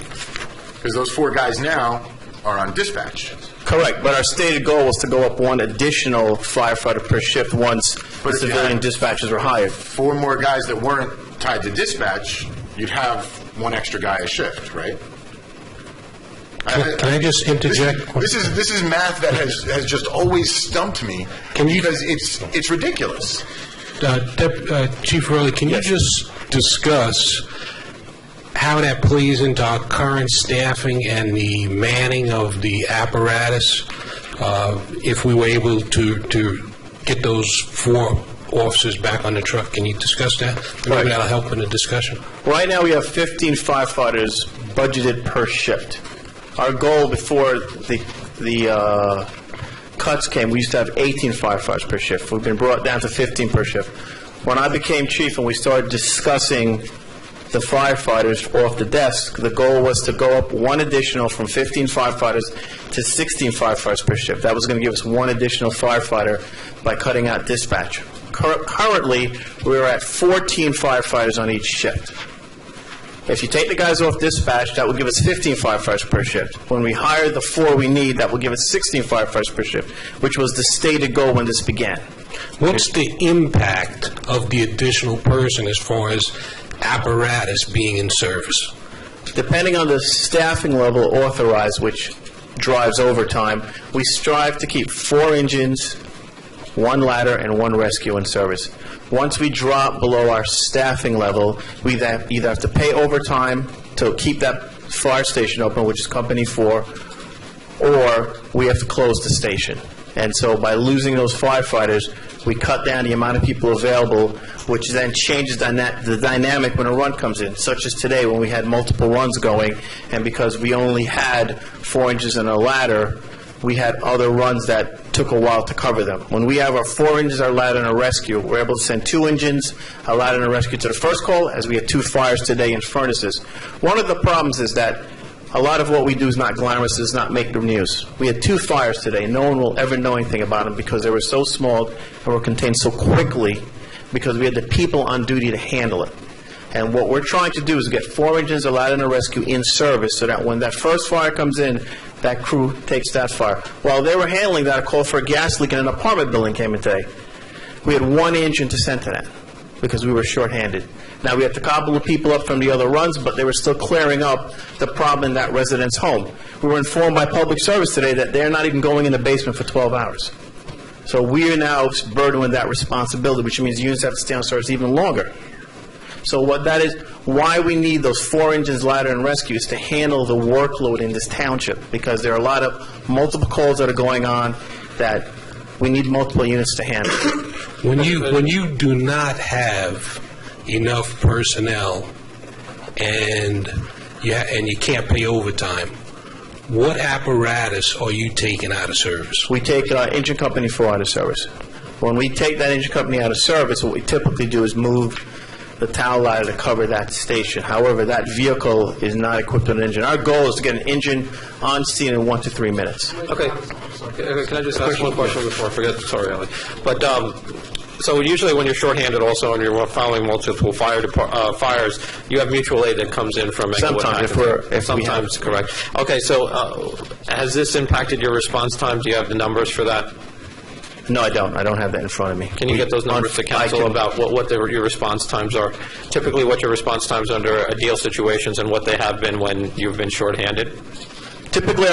Because those 4 guys now are on dispatch. Correct, but our stated goal was to go up 1 additional firefighter per shift once the civilian dispatchers were hired. 4 more guys that weren't tied to dispatch, you'd have 1 extra guy a shift, right? Can I just interject? This is math that has just always stumped me because it's ridiculous. Chief Rowley, can you just discuss how that plays into our current staffing and the manning of the apparatus? If we were able to get those 4 officers back on the truck, can you discuss that? Maybe that'll help in the discussion. Right now we have 15 firefighters budgeted per shift. Our goal before the cuts came, we used to have 18 firefighters per shift. We've been brought down to 15 per shift. When I became chief and we started discussing the firefighters off the desk, the goal was to go up 1 additional from 15 firefighters to 16 firefighters per shift. That was going to give us 1 additional firefighter by cutting out dispatch. Currently, we're at 14 firefighters on each shift. If you take the guys off dispatch, that would give us 15 firefighters per shift. When we hire the 4 we need, that will give us 16 firefighters per shift, which was the stated goal when this began. What's the impact of the additional person as far as apparatus being in service? Depending on the staffing level authorized, which drives overtime, we strive to keep 4 engines, 1 ladder, and 1 rescue in service. Once we drop below our staffing level, we either have to pay overtime to keep that fire station open, which is Company 4, or we have to close the station. And so by losing those firefighters, we cut down the amount of people available, which then changes the dynamic when a run comes in, such as today when we had multiple runs going, and because we only had 4 inches and a ladder, we had other runs that took a while to cover them. When we have our 4 engines, our ladder, and a rescue, we're able to send 2 engines, a ladder, and a rescue to the first call, as we had 2 fires today in furnaces. One of the problems is that a lot of what we do is not glamorous, does not make the news. We had 2 fires today. No one will ever know anything about them because they were so small and were contained so quickly because we had the people on duty to handle it. And what we're trying to do is get 4 engines, a ladder, and a rescue in service so that when that first fire comes in, that crew takes that fire. While they were handling that, a call for a gas leak in an apartment building came in today. We had 1 engine to send to that because we were shorthanded. Now, we had to cobble the people up from the other runs, but they were still clearing up the problem in that resident's home. We were informed by public service today that they're not even going in the basement for 12 hours. So we are now burdened with that responsibility, which means units have to stay on service even longer. So what that is, why we need those 4 engines, ladder, and rescue is to handle the workload in this township, because there are a lot of multiple calls that are going on that we need multiple units to handle. When you do not have enough personnel and you can't pay overtime, what apparatus are you taking out of service? We take Engine Company 4 out of service. When we take that engine company out of service, what we typically do is move the towel ladder to cover that station. However, that vehicle is not equipped with an engine. Our goal is to get an engine on scene in 1 to 3 minutes. Okay. Can I just ask one question before I forget? Sorry, Ellie. But so usually when you're shorthanded also and you're following multiple fires, you have mutual aid that comes in from Sometimes, sometimes, correct. Okay, so has this impacted your response time? Do you have the numbers for that? No, I don't. I don't have that in front of me. Can you get those numbers to council about what your response times are? Typically, what your response times under ideal situations and what they have been when you've been shorthanded? Typically,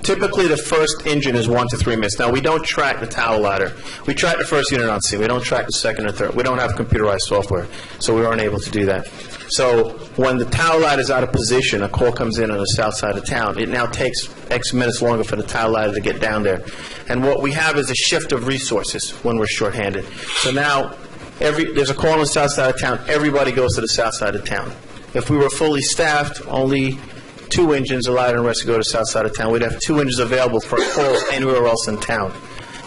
typically the first engine is 1 to 3 minutes. Now, we don't track the towel ladder. We track the first unit on scene. We don't track the second or third. We don't have computerized software, so we aren't able to do that. So when the towel ladder is out of position, a call comes in on the south side of town. It now takes X minutes longer for the towel ladder to get down there. And what we have is a shift of resources when we're shorthanded. So now, there's a call on the south side of town. Everybody goes to the south side of town. If we were fully staffed, only 2 engines, a ladder, and rescue go to the south side of town. We'd have 2 engines available for calls anywhere else in town.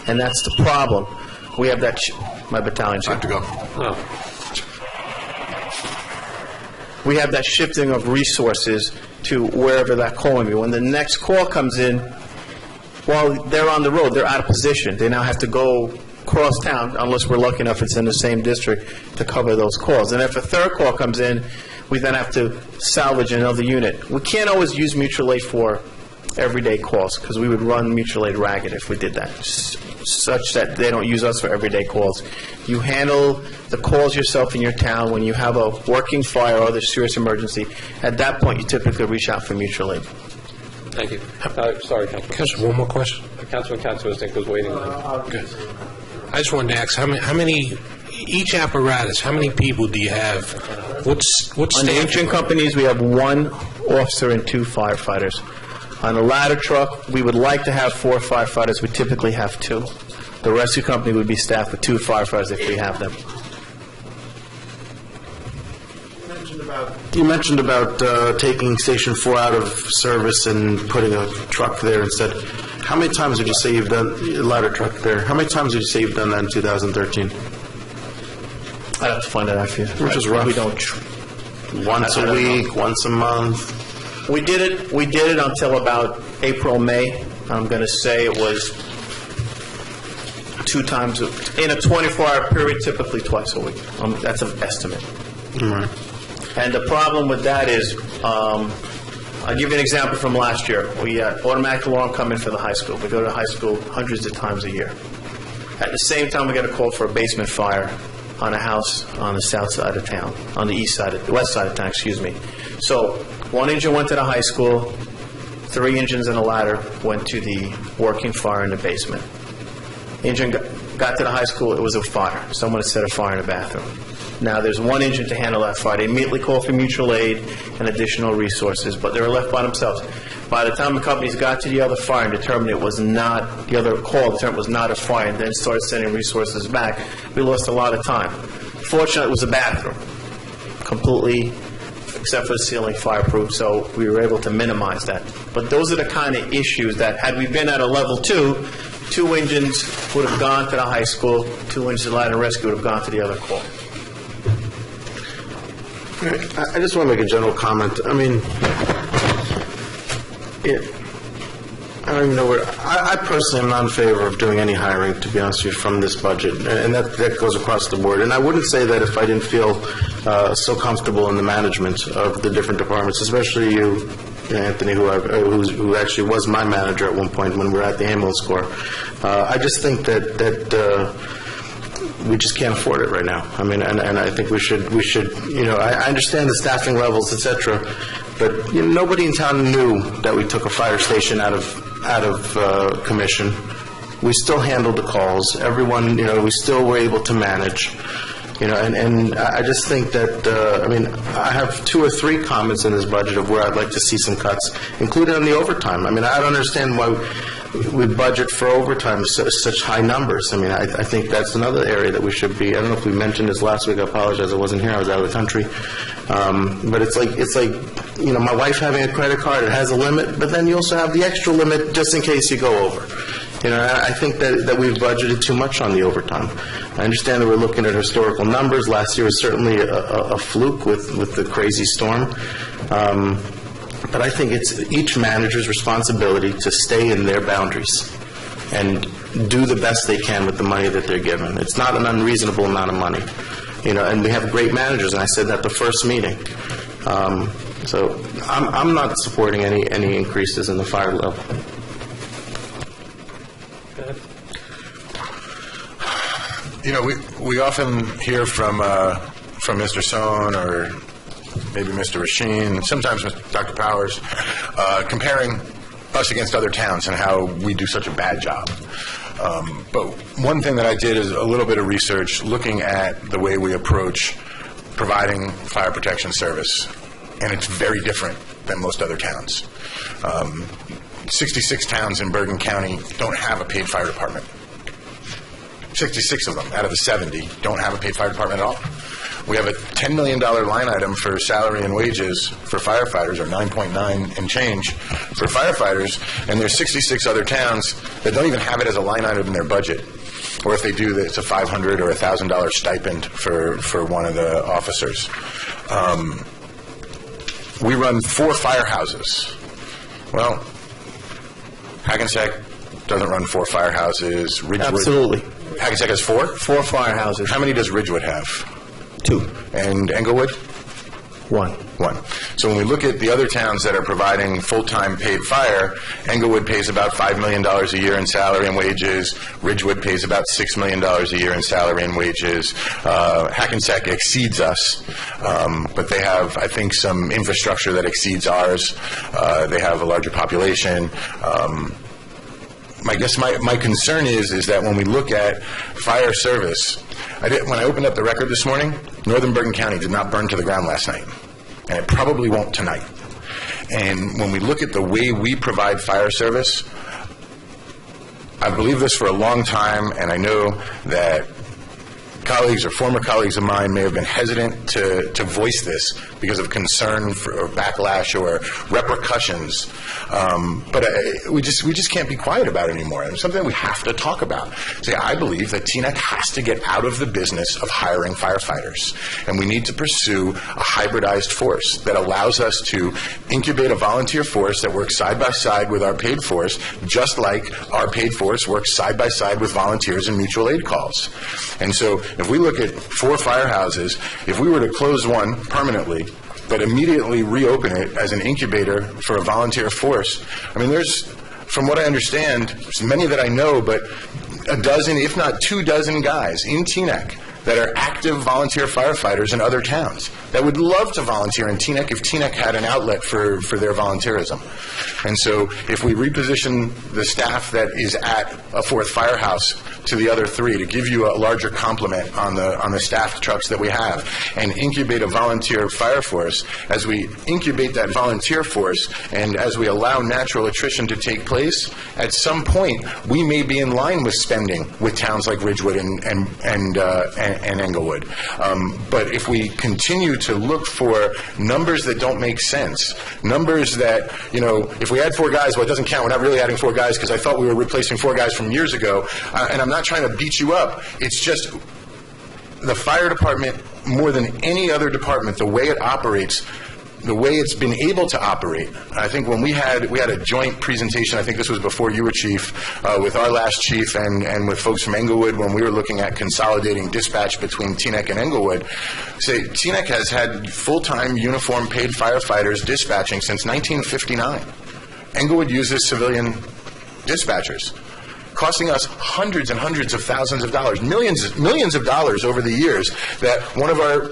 And that's the problem. We have that... my battalion's here. I have to go. Oh. We have that shifting of resources to wherever that call may be. When the next call comes in, while they're on the road, they're out of position. They now have to go cross town, unless we're lucky enough it's in the same district, to cover those calls. And if a third call comes in, we then have to salvage another unit. We can't always use mutual aid for everyday calls, because we would run mutual aid ragged if we did that, such that they don't use us for everyday calls. You handle the calls yourself in your town. When you have a working fire or other serious emergency, at that point you typically reach out for mutual aid. Thank you. Sorry, Councilman. Councilman, one more question. Councilman Katz, I think, was waiting. Good. I just wanted to ask, how many each apparatus, how many people do you have? What's on the engine companies, we have 1 officer and 2 firefighters. On the ladder truck, we would like to have 4 firefighters. We typically have 2. The rescue company would be staffed with 2 firefighters if we have them. You mentioned about taking Station 4 out of service and putting a truck there instead. How many times would you say you've done a ladder truck there? How many times would you say you've done that in 2013? I'd have to find that out for you. Which is rough. We don't. Once a week, once a month. We did it until about April, May. I'm going to say it was 2 times in a 24-hour period, typically twice a week. That's an estimate. Right. And the problem with that is, I'll give you an example from last year. We had automatic alarm come in for the high school. We go to high school hundreds of times a year. At the same time, we got a call for a basement fire on a house on the south side of town, on the west side of town, excuse me. So 1 engine went to the high school, 3 engines and a ladder went to the working fire in the basement. Got to the high school, it was a fire. Someone had set a fire in a bathroom. Now, there's one engine to handle that fire. They immediately called for mutual aid and additional resources, but they were left by themselves. By the time the companies got to the other fire and determined it was not, the other call determined it was not a fire, and then started sending resources back, we lost a lot of time. Fortunately, it was a bathroom, completely, except for the ceiling, fireproof, so we were able to minimize that. But those are the kind of issues that, had we been at a level 2, 2 engines would have gone to the high school, 2 engines of light and rescue would have gone to the other call. I just want to make a general comment. I mean, I don't even know where. I personally am not in favor of doing any hiring, to be honest with you, from this budget, and that goes across the board. And I wouldn't say that if I didn't feel so comfortable in the management of the different departments, especially you, Anthony, who actually was my manager at one point when we were at the ambulance corps. I just think that we just can't afford it right now. I mean, and I think we should. I understand the staffing levels, etc., but nobody in town knew that we took a fire station out of commission. We still handled the calls. Everyone, we still were able to manage. And I just think that, I have 2 or 3 comments in this budget of where I'd like to see some cuts, including on the overtime. I mean, I don't understand why we budget for overtime such high numbers. I mean, I think that's another area that we should be. I don't know if we mentioned this last week. I apologize. I wasn't here. I was out of the country. But it's like my wife having a credit card. It has a limit, but then you also have the extra limit just in case you go over. I think that we've budgeted too much on the overtime. I understand that we're looking at historical numbers. Last year was certainly a fluke with the crazy storm. But I think it's each manager's responsibility to stay in their boundaries and do the best they can with the money that they're given. It's not an unreasonable amount of money. And we have great managers, and I said that the first meeting. So I'm not supporting any increases in the fire level. We often hear from Mr. Sohn or maybe Mr. Rasheen, sometimes Dr. Powers, comparing us against other towns and how we do such a bad job. But one thing that I did is a little bit of research looking at the way we approach providing fire protection service, and it's very different than most other towns. 66 towns in Bergen County don't have a paid fire department. 66 of them out of the 70 don't have a paid fire department at all. We have a $10 million line item for salary and wages for firefighters, or 9.9 and change for firefighters, and there's 66 other towns that don't even have it as a line item in their budget. Or if they do, it's a $500 or $1,000 stipend for one of the officers. We run 4 firehouses. Well, Hackensack doesn't run 4 firehouses. Ridgewood. Absolutely. Hackensack has 4? 4 firehouses. How many does Ridgewood have? 2. And Englewood? 1. So when we look at the other towns that are providing full-time paid fire, Englewood pays about $5 million a year in salary and wages. Ridgewood pays about $6 million a year in salary and wages. Hackensack exceeds us, but they have, I think, some infrastructure that exceeds ours. They have a larger population. I guess my concern is that when we look at fire service, when I opened up the record this morning, Northern Bergen County did not burn to the ground last night, and it probably won't tonight. And when we look at the way we provide fire service, I've believed this for a long time, and I know that colleagues or former colleagues of mine may have been hesitant to voice this because of concern or backlash or repercussions. But we just can't be quiet about it anymore. It's something we have to talk about. See, I believe that Teaneck has to get out of the business of hiring firefighters, and we need to pursue a hybridized force that allows us to incubate a volunteer force that works side by side with our paid force, just like our paid force works side by side with volunteers and mutual aid calls. And so if we look at 4 firehouses, if we were to close one permanently, but immediately reopen it as an incubator for a volunteer force, I mean, there's, from what I understand, there's many that I know, but a dozen, if not 2 dozen guys in Teaneck that are active volunteer firefighters in other towns. that would love to volunteer in Teaneck if Teaneck had an outlet for their volunteerism. And so if we reposition the staff that is at a fourth firehouse to the other three to give you a larger complement on the staffed trucks that we have and incubate a volunteer fire force, as we incubate that volunteer force and as we allow natural attrition to take place, at some point we may be in line with spending with towns like Ridgewood and Englewood. But if we continue to look for numbers that don't make sense, numbers that, if we add 4 guys, well, it doesn't count. We're not really adding 4 guys because I thought we were replacing 4 guys from years ago. And I'm not trying to beat you up. It's just the fire department, more than any other department, the way it operates, the way it's been able to operate. I think when we had a joint presentation, I think this was before you were chief, with our last chief and with folks from Englewood when we were looking at consolidating dispatch between Teaneck and Englewood. Teaneck has had full-time uniform paid firefighters dispatching since 1959. Englewood uses civilian dispatchers, costing us hundreds and hundreds of thousands of dollars, millions of dollars over the years that one of our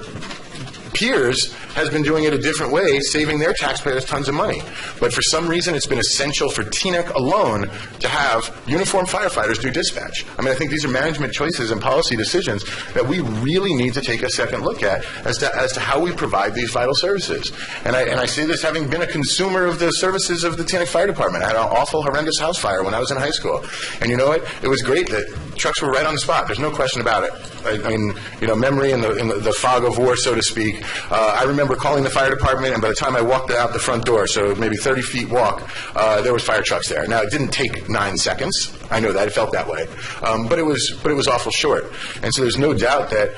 peers has been doing it a different way, saving their taxpayers tons of money. But for some reason, it's been essential for Teaneck alone to have uniformed firefighters do dispatch. I think these are management choices and policy decisions that we really need to take a second look at as to how we provide these vital services. And I say this having been a consumer of the services of the Teaneck Fire Department. I had an awful, horrendous house fire when I was in high school. And you know what? It was great that trucks were right on the spot. There's no question about it. Memory in the fog of war, so to speak. I remember calling the fire department, and by the time I walked out the front door, so maybe 30 feet walk, there was fire trucks there. Now, it didn't take 9 seconds. I know that. It felt that way. But it was awful short. And so there's no doubt that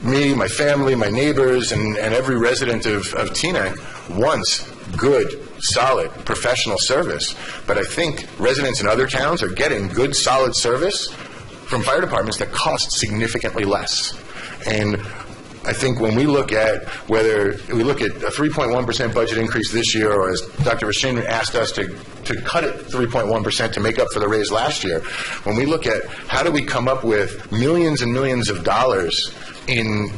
me, my family, my neighbors, and every resident of Teaneck wants good, solid, professional service. But I think residents in other towns are getting good, solid service from fire departments that cost significantly less. And I think when we look at a 3.1% budget increase this year, or as Dr. Rasheen asked us to cut it 3.1% to make up for the raise last year, when we look at how do we come up with millions and millions of dollars in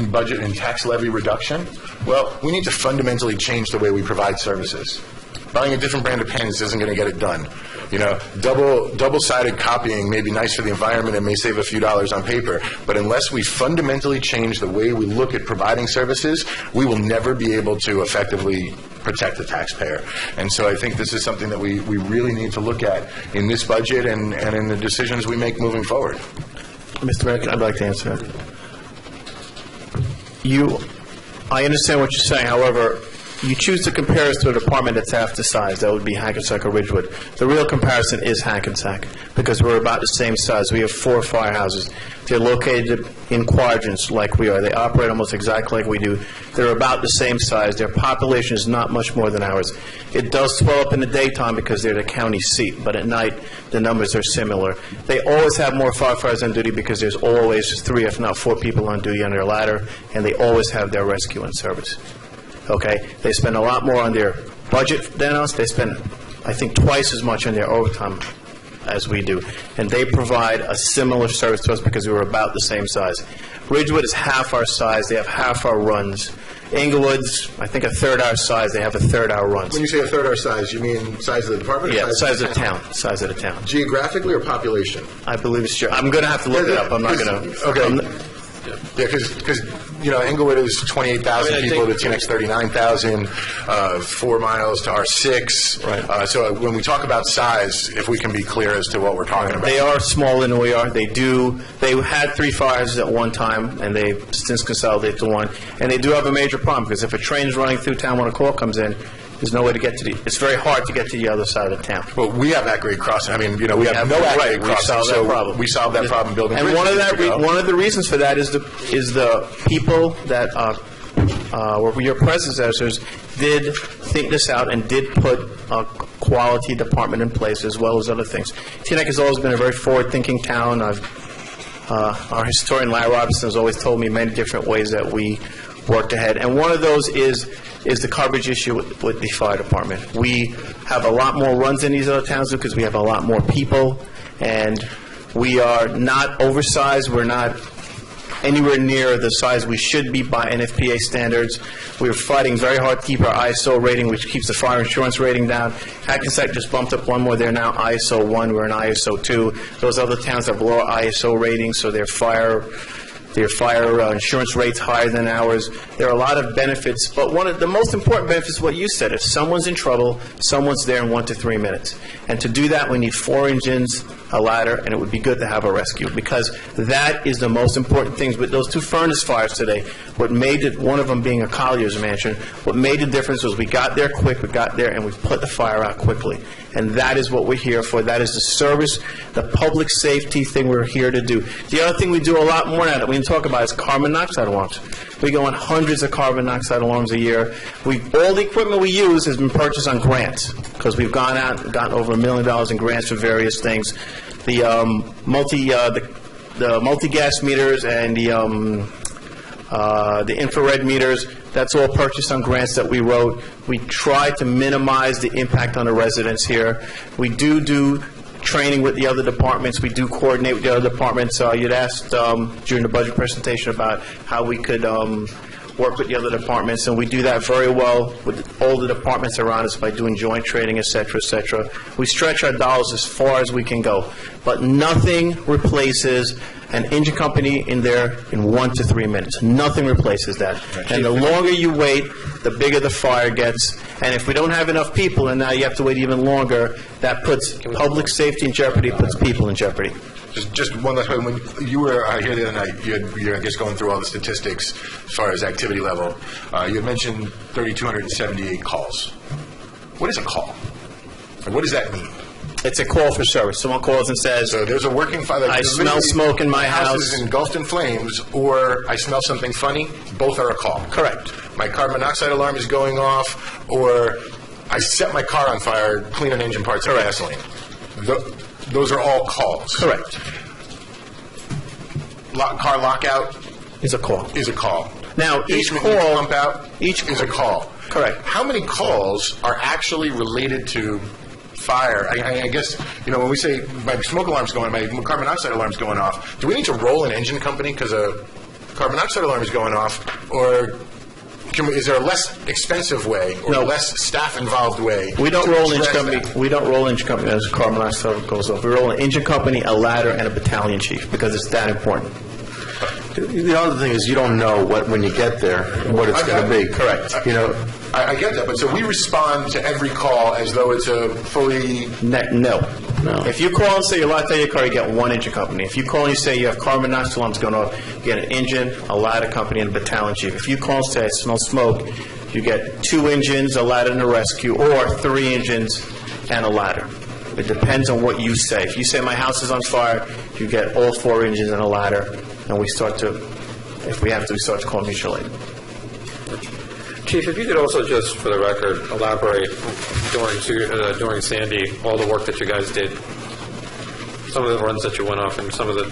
budget and tax levy reduction, well, we need to fundamentally change the way we provide services. Buying a different brand of pens isn't going to get it done. Double-sided copying may be nice for the environment and may save a few dollars on paper, but unless we fundamentally change the way we look at providing services, we will never be able to effectively protect the taxpayer. And so I think this is something that we really need to look at in this budget and in the decisions we make moving forward. Mr. Mayor, I'd like to answer that. I understand what you're saying. However, you choose to compare us to a department that's half the size. That would be Hackensack or Ridgewood. The real comparison is Hackensack because we're about the same size. We have 4 firehouses. They're located in quadrants like we are. They operate almost exactly like we do. They're about the same size. Their population is not much more than ours. It does swell up in the daytime because they're the county seat, but at night the numbers are similar. They always have more firefighters on duty because there's always 3, if not 4 people on duty on their ladder, and they always have their rescue and service. Okay? They spend a lot more on their budget than us. They spend, I think, twice as much on their overtime as we do. And they provide a similar service to us because we're about the same size. Ridgewood is half our size. They have half our runs. Englewood's, I think, a third our size. They have a third our runs. When you say a third our size, you mean size of the department? Yeah, size of the town. Size of the town. Geographically or population? I believe it's I'm going to have to look it up. I'm not going to. Okay. Yeah, because Englewood is 28,000 people to Teaneck's 39,000, 4 miles to our 6. Right. So when we talk about size, if we can be clear as to what we're talking about. They are smaller than we are. They had 3 firehouses at one time, and they've since consolidated to 1. And they do have a major problem because if a train is running through town when a call comes in, there's no way to get to it's very hard to get to the other side of the town. Well, we have at-grade crossing. We have no at-grade crossing. We solved that problem. We solved that problem building and bridges. One of the reasons for that is the people that were your predecessors did think this out and did put a quality department in place as well as other things. Teaneck has always been a very forward-thinking town. Our historian Larry Robinson has always told me many different ways that we worked ahead, and one of those is the garbage issue with the fire department. We have a lot more runs in these other towns because we have a lot more people, and we are not oversized. We're not anywhere near the size we should be by NFPA standards. We're fighting very hard to keep our ISO rating, which keeps the fire insurance rating down. Hackensack just bumped up one more. They're now ISO 1. We're in ISO 2. Those other towns have lower ISO ratings, so their fire insurance rates higher than ours. There are a lot of benefits, but one of the most important benefits is what you said. If someone's in trouble, someone's there in 1 to 3 minutes. And to do that, we need 4 engines, a ladder, and it would be good to have a rescue, because that is the most important thing. With those 2 furnace fires today, what made it, one of them being a Collier's mansion, what made the difference was we got there quick, we got there, and we put the fire out quickly. And that is what we're here for. That is the service, the public safety thing we're here to do. The other thing we do a lot more now that we can talk about is carbon monoxide alarms. We go on hundreds of carbon monoxide alarms a year. All the equipment we use has been purchased on grants, because we've gone out and gotten over $1 million in grants for various things. The multi-gas meters and the infrared meters, that's all purchased on grants that we wrote. We try to minimize the impact on the residents here. We do training with the other departments. We do coordinate with the other departments. You'd asked during the budget presentation about how we could work with the other departments, and we do that very well with all the departments around us by doing joint training, et cetera, et cetera. We stretch our dollars as far as we can go, but nothing replaces an engine company in there in 1 to 3 minutes. Nothing replaces that. And the longer you wait, the bigger the fire gets. And if we don't have enough people, and now you have to wait even longer, that puts public safety in jeopardy, puts people in jeopardy. Just one last point. When you were here the other night, you're, I guess, going through all the statistics as far as activity level. You had mentioned 3,278 calls. What is a call? And what does that mean? It's a call for service. Someone calls and says, so there's a working fire. I smell smoke in my house. Is engulfed in flames, or I smell something funny. Both are a call. Correct. My carbon monoxide alarm is going off, or I set my car on fire, clean an engine parts and gasoline. Those are all calls. Correct. Car lockout is a call. Now, each call, pump out is a call. Correct. How many calls are actually related to fire? I guess, when we say my smoke alarm's going, my carbon monoxide alarm's going off, do we need to roll an engine company because a carbon monoxide alarm is going off, or is there a less expensive way or a less staff-involved way? We don't roll engine company. We don't roll engine company as carbon monoxide goes off. We roll an engine company, a ladder, and a battalion chief, because it's that important. The other thing is you don't know when you get there what it's going to be. Correct. I get that, but so we respond to every call as though it's a fully... No. If you call and say you're locked out of your car, you get one engine company. If you call and you say you have carbon monoxide alarms going off, you get an engine, a ladder company, and a battalion chief. If you call and say I smell smoke, you get 2 engines, a ladder, and a rescue, or 3 engines and a ladder. It depends on what you say. If you say my house is on fire, you get all 4 engines and a ladder, and we start to, if we have to, we start to call mutual aid. Chief, if you could also just, for the record, elaborate during Sandy, all the work that you guys did, some of the runs that you went off, and some of the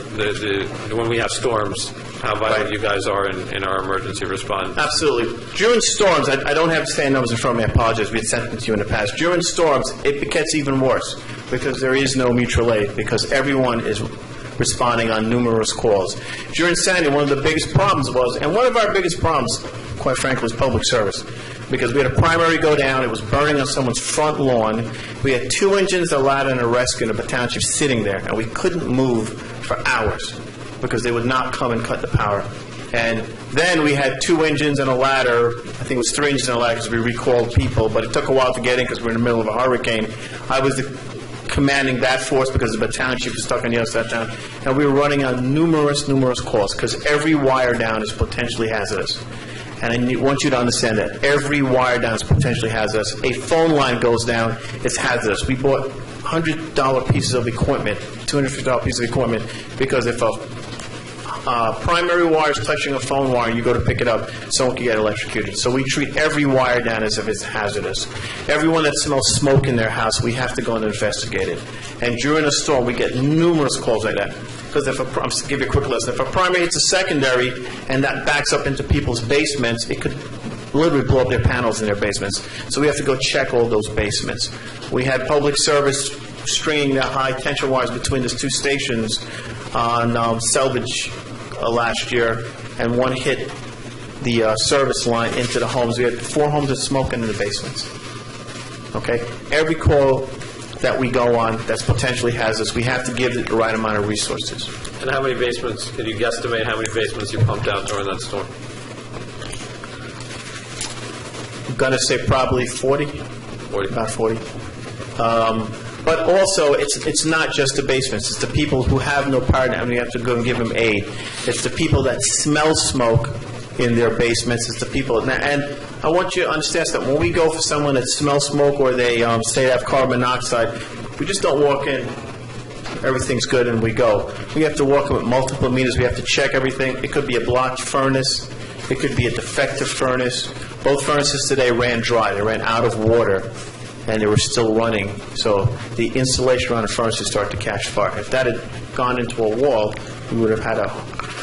when we have storms, how vital you guys are in our emergency response. Absolutely. During storms, I don't have the same numbers in front of me. I apologize. We had sent them to you in the past. During storms, it gets even worse because there is no mutual aid, because everyone is responding on numerous calls. During Sandy, one of the biggest problems was, and one of our biggest problems, quite frankly, was public service, because we had a primary go down, it was burning on someone's front lawn, we had 2 engines, a ladder, and a rescue, and a battalion chief sitting there, and we couldn't move for hours because they would not come and cut the power. And then we had 2 engines and a ladder, I think it was 3 engines and a ladder because we recalled people, but it took a while to get in because we were in the middle of a hurricane. I was commanding that force because the battalion chief was stuck on the other side of town, and we were running on numerous calls because every wire down is potentially hazardous. And I want you to understand that every wire down is potentially hazardous. A phone line goes down, it's hazardous. We bought $100 pieces of equipment, $250 pieces of equipment, because if a primary wire is touching a phone wire, you go to pick it up, someone can get electrocuted. So we treat every wire down as if it's hazardous. Everyone that smells smoke in their house, we have to go and investigate it. And during a storm, we get numerous calls like that. Because I'm just give you a quick list. If a primary hits a secondary and that backs up into people's basements, it could literally blow up their panels in their basements. So we have to go check all those basements. We had public service stringing the high tension wires between these 2 stations on salvage last year, and one hit the service line into the homes. We had 4 homes with smoking in the basements. Okay? Every call that we go on that's potentially hazardous, we have to give it the right amount of resources. And how many basements, can you guesstimate how many basements you pumped out during that storm? I'm going to say probably 40. 40. About 40. But also, it's not just the basements. It's the people who have no power, and we have to go and give them aid. It's the people that smell smoke in their basements. It's the people, and I want you to understand that when we go for someone that smells smoke or they say they have carbon monoxide, we just don't walk in, everything's good, and we go. We have to walk in with multiple meters. We have to check everything. It could be a blocked furnace. It could be a defective furnace. Both furnaces today ran dry. They ran out of water, and they were still running. So the insulation around the furnaces started to catch fire. If that had gone into a wall, we would have had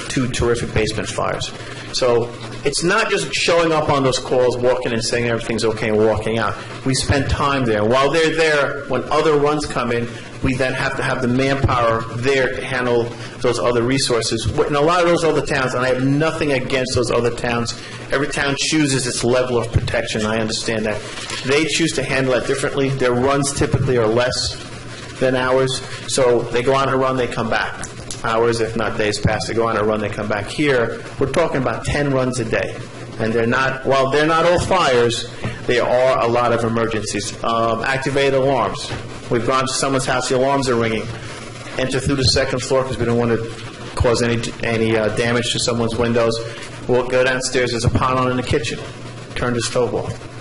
2 terrific basement fires. So it's not just showing up on those calls, walking and saying everything's okay and walking out. We spend time there. While they're there, when other runs come in, we then have to have the manpower there to handle those other resources. In a lot of those other towns, and I have nothing against those other towns, every town chooses its level of protection. I understand that. They choose to handle it differently. Their runs typically are less than ours. So they go on a run, they come back. Hours, if not days past, they go on a run, they come back. Here, we're talking about 10 runs a day. And they're not, while they're not all fires, there are a lot of emergencies. Activated alarms. We've gone to someone's house, the alarms are ringing. Enter through the second floor because we don't want to cause any damage to someone's windows. We'll go downstairs, there's a pot on in the kitchen. Turn the stove off.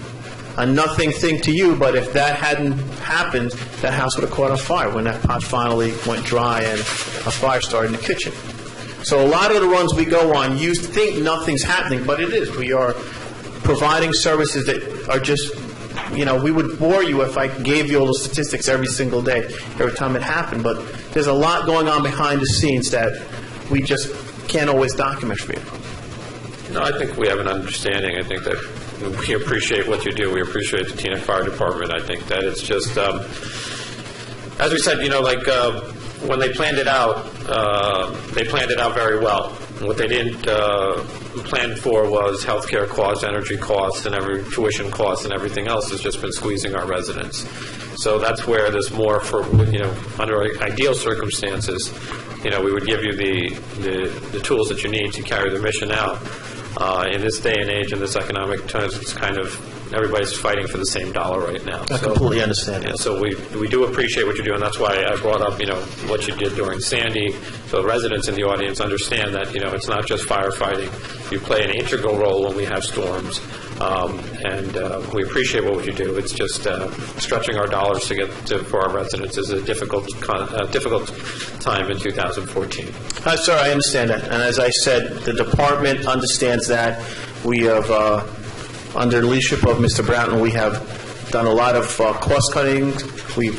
A nothing thing to you, but if that hadn't happened, that house would have caught on fire when that pot finally went dry and a fire started in the kitchen. So a lot of the runs we go on, you think nothing's happening, but it is. We are providing services that are just, we would bore you if I gave you all the statistics every single day, every time it happened, but there's a lot going on behind the scenes that we just can't always document for you. No, I think we have an understanding. I think that we appreciate what you do. We appreciate the Teaneck Fire Department. I think that it's just, as we said, when they planned it out very well. What they didn't plan for was healthcare costs, energy costs, and tuition costs, and everything else has just been squeezing our residents. So that's where there's more for, under ideal circumstances, we would give you the tools that you need to carry the mission out. In this day and age, in this economic times, it's kind of everybody's fighting for the same dollar right now. I completely understand. Yeah, so we do appreciate what you're doing. That's why I brought up, what you did during Sandy, so residents in the audience understand that, it's not just firefighting. You play an integral role when we have storms, and we appreciate what you do. It's just stretching our dollars to get for our residents is a difficult time in 2014. Sir, I understand that. And as I said, the department understands that. We have, under the leadership of Mr. Broughton, we have done a lot of cost cutting. We've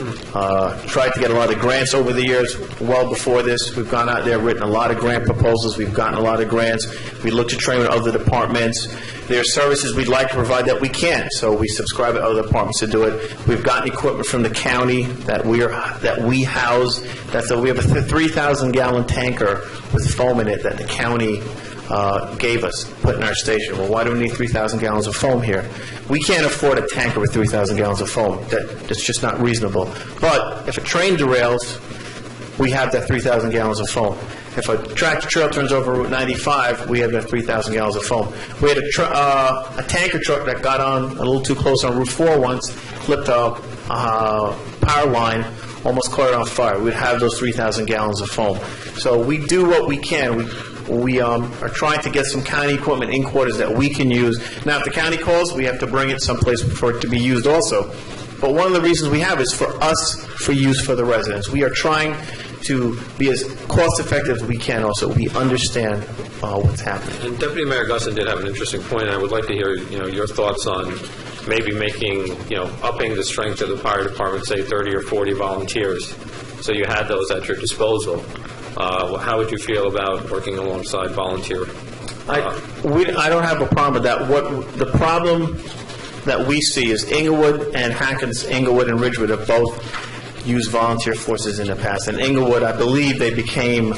tried to get a lot of grants over the years. Well before this, we've gone out there, written a lot of grant proposals. We've gotten a lot of grants. We look to train with other departments. There are services we'd like to provide that we can't, so we subscribe to other departments to do it. We've gotten equipment from the county that we house. We have a 3,000-gallon tanker with foam in it that the county gave us, put in our station. Well, why do we need 3,000 gallons of foam here? We can't afford a tanker with 3,000 gallons of foam. That's just not reasonable. But if a train derails, we have that 3,000 gallons of foam. If a tractor trailer turns over Route 95, we have that 3,000 gallons of foam. We had a tanker truck that got on a little too close on Route 4 once, flipped a power line, almost caught it on fire. We'd have those 3,000 gallons of foam. So we do what we can. We are trying to get some county equipment in quarters that we can use. Now, if the county calls, we have to bring it someplace for it to be used also. But one of the reasons we have is for us, for use for the residents. We are trying to be as cost-effective as we can also. We understand what's happening. And Deputy Mayor Gusson did have an interesting point, and I would like to hear, your thoughts on maybe making, upping the strength of the fire department, say 30 or 40 volunteers, so you had those at your disposal. How would you feel about working alongside volunteer? I don't have a problem with that. What the problem that we see is Inglewood and Hankins, Inglewood and Ridgewood have both used volunteer forces in the past. And Inglewood, I believe they became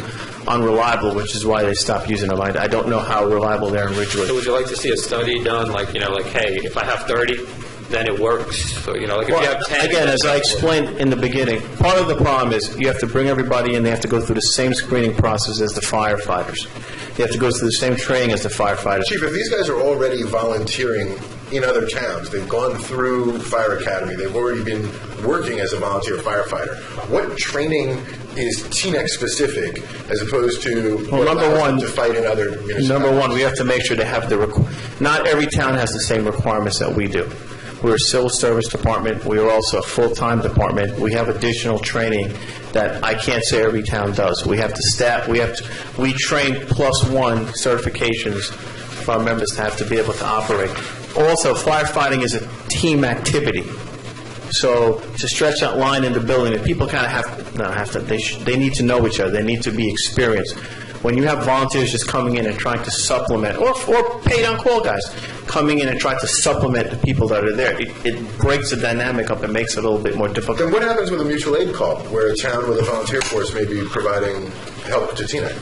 unreliable, which is why they stopped using them. I don't know how reliable they are in Ridgewood. So would you like to see a study done, like, hey, if I have 30, then it works? So, if you have 10... Again, as I explained in the beginning, part of the problem is you have to bring everybody in, they have to go through the same screening process as the firefighters. They have to go through the same training as the firefighters. Chief, if these guys are already volunteering in other towns, they've gone through Fire Academy, they've already been working as a volunteer firefighter, what training is Teaneck specific as opposed to to fight in other municipalities? Number one, we have to make sure they have not every town has the same requirements that we do. We're a civil service department. We are also a full-time department. We have additional training that I can't say every town does. We have to staff. We train +1 certifications for our members to have to be able to operate. Also, firefighting is a team activity. So to stretch that line in the building, and people kind of they need to know each other. They need to be experienced. When you have volunteers just coming in and trying to supplement, or paid on-call guys, coming in and trying to supplement the people that are there, it breaks the dynamic up and makes it a little bit more difficult. Then what happens with a mutual aid call, where a town with a volunteer force may be providing help to Teaneck?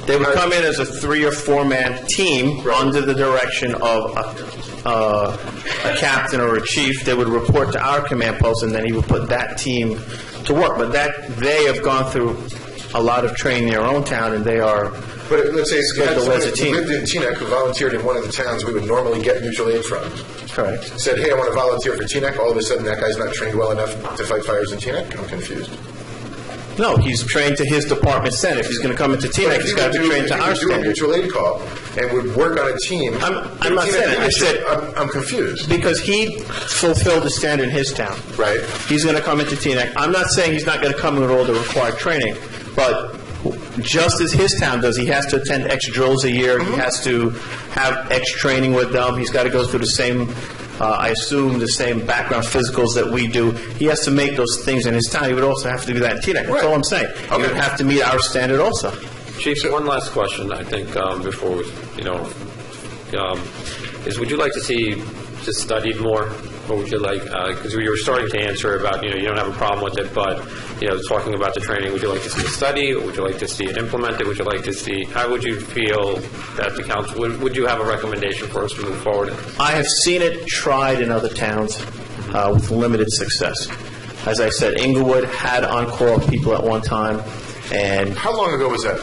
They would come in as a 3 or 4 man team under the direction of a captain or a chief. They would report to our command post, and then he would put that team to work. But they have gone through a lot of training in their own town, and they are But let's say if you had scheduled someone as a team. who lived in Teaneck who volunteered in one of the towns we would normally get mutual aid from. Correct. Said, hey, I want to volunteer for Teaneck. All of a sudden, that guy's not trained well enough to fight fires in Teaneck? I'm confused. No, he's trained to his department standard. If he's going to come into Teaneck, he's got to be trained to our If he would do a standard. mutual aid call and would work on a team. I'm not saying that. I said I'm confused. because he fulfilled the standard in his town. Right. He's going to come into Teaneck. I'm not saying he's not going to come in with all the required training, but just as his town does, he has to attend X drills a year. He has to have X training with them. He's got to go through the same, I assume, the same background physicals that we do. He has to make those things in his town. He would also have to do that in Teaneck. That's all I'm saying. He would have to meet our standard also. Chief, one last question, I think, before we, is would you like to see this studied more? Or would you like, because you were starting to answer about, you don't have a problem with it, but, talking about the training, would you like to see it studied, or would you like to see it implemented? Would you like to see, how would you feel that the council, would you have a recommendation for us to move forward? I have seen it tried in other towns with limited success. As I said, Inglewood had on-call people at one time, and... How long ago was that?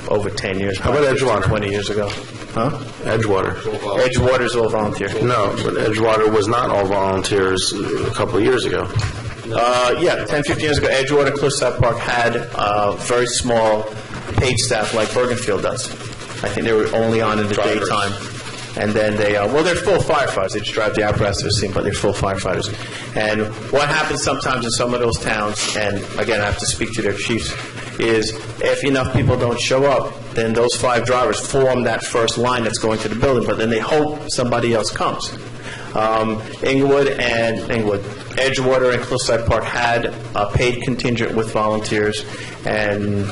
Over 10 years. How about Edgewater? 20 years ago. Huh? Edgewater. Edgewater's all volunteer. No, but Edgewater was not all volunteers a couple of years ago. 10, 15 years ago, Edgewater and Cliffside Park had very small paid staff like Bergenfield does. I think they were only on in the daytime. And then they're full firefighters. They just drive the apparatus to the scene, but they're full firefighters. And what happens sometimes in some of those towns, and again, I have to speak to their chiefs, is if enough people don't show up, then those 5 drivers form that first line that's going to the building, but then they hope somebody else comes. Edgewater and Cliffside Park had a paid contingent with volunteers, and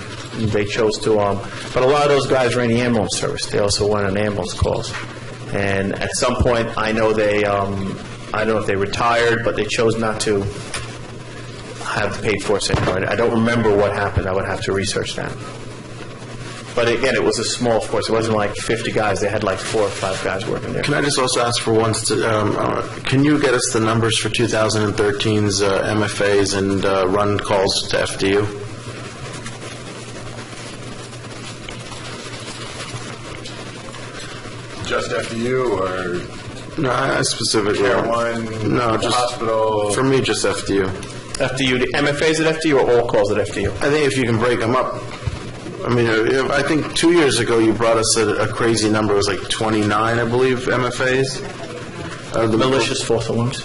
they chose to, but a lot of those guys ran the ambulance service. They also went on ambulance calls. And at some point, I know they, I don't know if they retired, but they chose not to have the paid force anymore. I don't remember what happened. I would have to research that. But again, it was a small force. It wasn't like 50 guys. They had like 4 or 5 guys working there. Can I just also ask for once to, can you get us the numbers for 2013's MFAs and run calls to FDU? Just FDU or No, I specifically. Care One? No, just hospital. For me, just FDU. FDU, the MFAs at FDU or all calls at FDU? I think if you can break them up. I mean, I think 2 years ago you brought us a crazy number. It was like 29, I believe, MFAs. The malicious false alarms.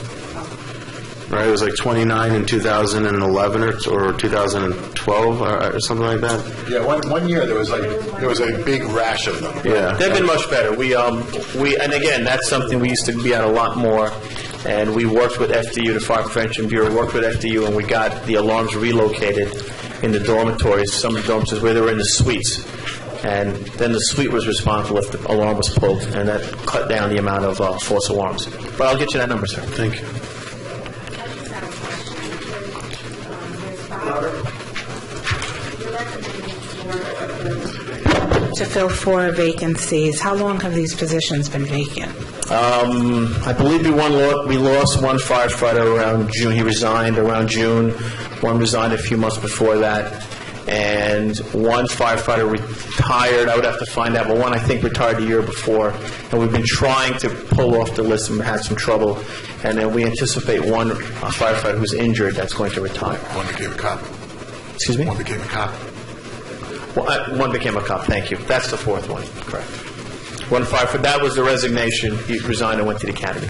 Right, it was like 29 in 2011 or 2012 or something like that. Yeah, one year there was a big rash of them. Yeah, they've been much better. We and again, that's something we used to be at a lot more. And we worked with FDU, the Fire Prevention Bureau, worked with FDU, and we got the alarms relocated in the dormitories, some of the dormitories where they were in the suites. And then the suite was responsible if the alarm was pulled, and that cut down the amount of false alarms. But I'll get you that number, sir. Thank you. to fill 4 vacancies. How long have these positions been vacant? I believe we lost one firefighter around June. He resigned around June. One resigned a few months before that. And one firefighter retired. I would have to find out, but one I think retired the year before. And we've been trying to pull off the list and had some trouble. And then we anticipate one firefighter who's injured that's going to retire. One became a cop. Excuse me? One became a cop. One became a cop, thank you. That's the fourth one, correct. One firefighter, that was the resignation. He resigned and went to the academy.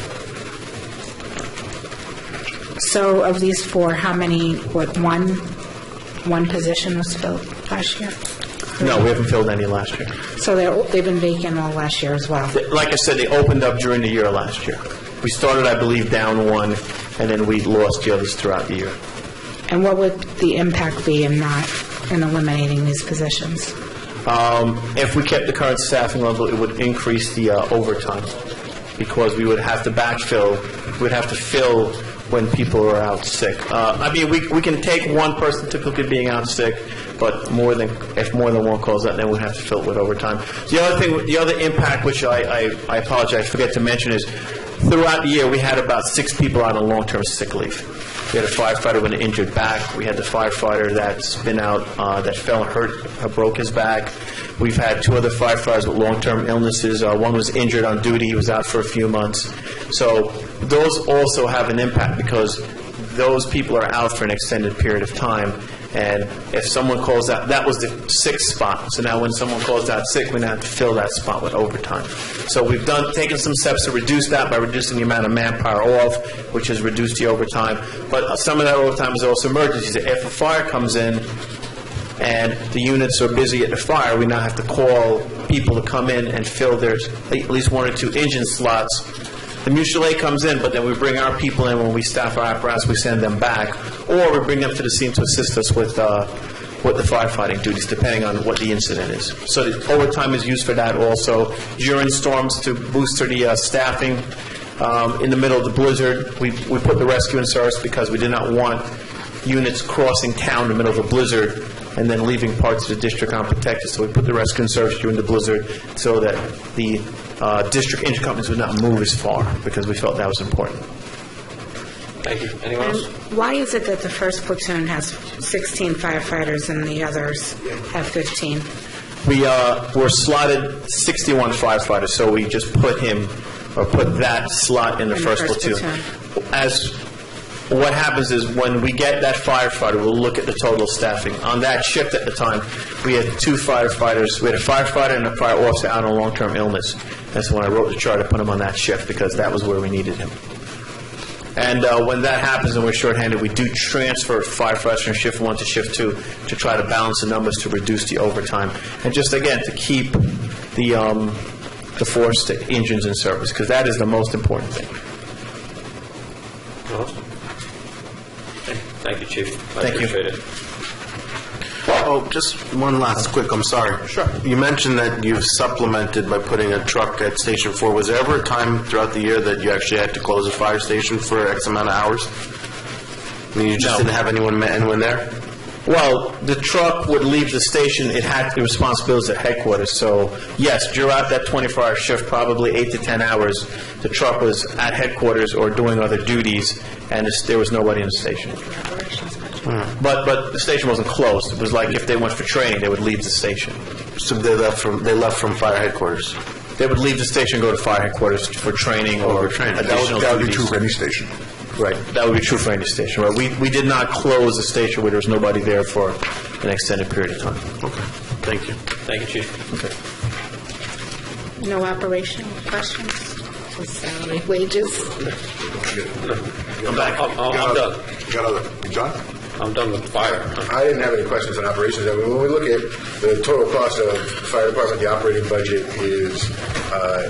So of these 4, how many, one position was filled last year? No, we haven't filled any last year. So they've been vacant all last year as well? Like I said, they opened up during the year last year. We started, I believe, down one, and then we lost the others throughout the year. And what would the impact be in eliminating these positions? If we kept the current staffing level, it would increase the overtime, because we would have to backfill. We'd have to fill when people are out sick. I mean, we can take one person typically being out sick, but if more than one calls out, then we'd have to fill it with overtime. The other impact, which I apologize, I forget to mention, is throughout the year we had about 6 people out on long-term sick leave. We had a firefighter with an injured back. We had the firefighter that's been out, that fell and broke his back. We've had 2 other firefighters with long-term illnesses. One was injured on duty. He was out for a few months. So those also have an impact, because those people are out for an extended period of time. And if someone calls out, that was the 6th spot. So now when someone calls out sick, we now have to fill that spot with overtime. So we've taken some steps to reduce that by reducing the amount of manpower off, which has reduced the overtime. But some of that overtime is also emergencies. If a fire comes in and the units are busy at the fire, we now have to call people to come in and fill their at least 1 or 2 engine slots. The mutual aid comes in, but then we bring our people in. When we staff our apparatus, we send them back, or we bring them to the scene to assist us with the firefighting duties, depending on what the incident is. So the overtime is used for that also. During storms, to booster the staffing. In the middle of the blizzard, we put the rescue in service, because we did not want units crossing town in the middle of a blizzard and then leaving parts of the district unprotected. So we put the rescue in service during the blizzard so that the district engine companies would not move as far, because we felt that was important. Thank you. Anyone else? Why is it that the 1st platoon has 16 firefighters and the others have 15? We were slotted 61 firefighters, so we just put that slot in the 1st platoon. What happens is, when we get that firefighter, we'll look at the total staffing. On that shift at the time, we had 2 firefighters. We had a firefighter and a fire officer out on long-term illness. That's when I wrote the chart to put him on that shift, because that was where we needed him. And when that happens and we're shorthanded, we do transfer firefighters from shift 1 to shift 2 to try to balance the numbers to reduce the overtime. And just, again, to keep the force, the engines in service, because that is the most important thing. Thank you, Chief. Thank you. Appreciate it. Oh, just one last quick, I'm sorry. Sure. You mentioned that you've supplemented by putting a truck at Station 4. Was there ever a time throughout the year that you actually had to close a fire station for X amount of hours? I mean, you just didn't have anyone there? Well, the truck would leave the station. It had the responsibilities at headquarters. So, yes, throughout that 24-hour shift, probably 8 to 10 hours, the truck was at headquarters or doing other duties, and there was nobody in the station. But the station wasn't closed. It was like if they went for training, they would leave the station. So they left from fire headquarters? They would leave the station, go to fire headquarters for training or additional That would be duties. true for any station. Right, that would be true for any station. Right, we did not close the station where there was nobody there for an extended period of time. Okay, thank you. Thank you, Chief. Okay. No operation questions? Just salary, wages? I'm back. I'm done. Got other. John? I'm done with fire. I didn't have any questions on operations. I mean, when we look at the total cost of the fire department, the operating budget is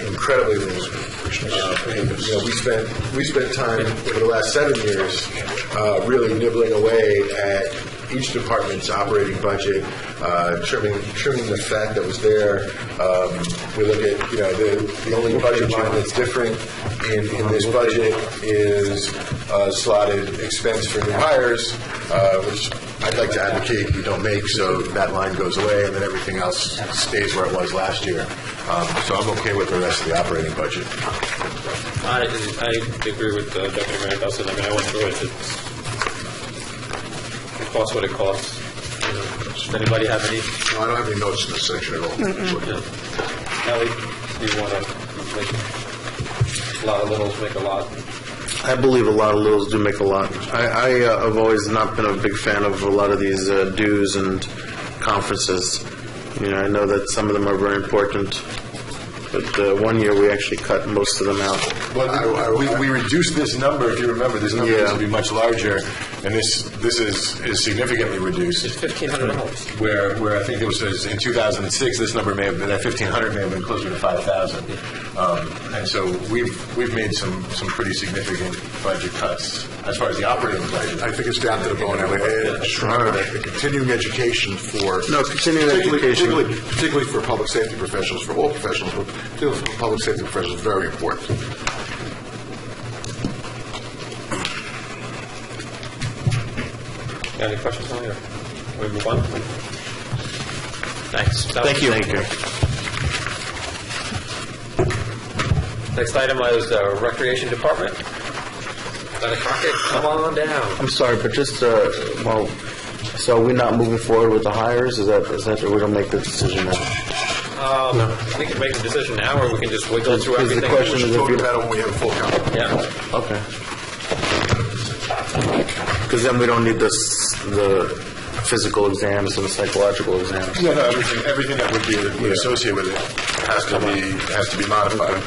incredibly low. We spent time over the last 7 years really nibbling away at each department's operating budget, trimming the fat that was there. We look at the only budget line that's different in this budget is slotted expense for new hires, which I'd like to advocate we don't make, so that line goes away, and then everything else stays where it was last year. So I'm okay with the rest of the operating budget. I agree with Deputy Mayor Dustin. I mean, I went through it. It costs what it costs. Does anybody have any? No, I don't have any notes in this section at all. Ellie, do you want to make a lot of littles make a lot? I believe a lot of littles do make a lot. I have always not been a big fan of a lot of these dues and conferences. You know, I know that some of them are very important, but one year we actually cut most of them out. Well, we reduced this number. If you remember, this number used to be much larger, and this is significantly reduced. It's $1,500. Where I think it was in 2006, this number may have been, that 1,500 may have been closer to 5,000. And so we've made some pretty significant budget cuts as far as the operating budget. I think it's down to the bone. Continuing education for... No, continuing education. Particularly for public safety professionals, for all professionals, but particularly for public safety professionals, is very important. Any questions on here? We move on? Thanks. Thank you. Thank you. Next item is the Recreation Department. Lieutenant Crockett, come on down. I'm sorry, but just, so are we not moving forward with the hires? Is that or we don't make the decision now? No. We can make the decision now, or we can just wiggle through everything. The question is if you... about it when we have a full count. Yeah. Okay. Because then we don't need the physical exams and the psychological exams. Yeah, no, everything that would be associated with it has to be modified.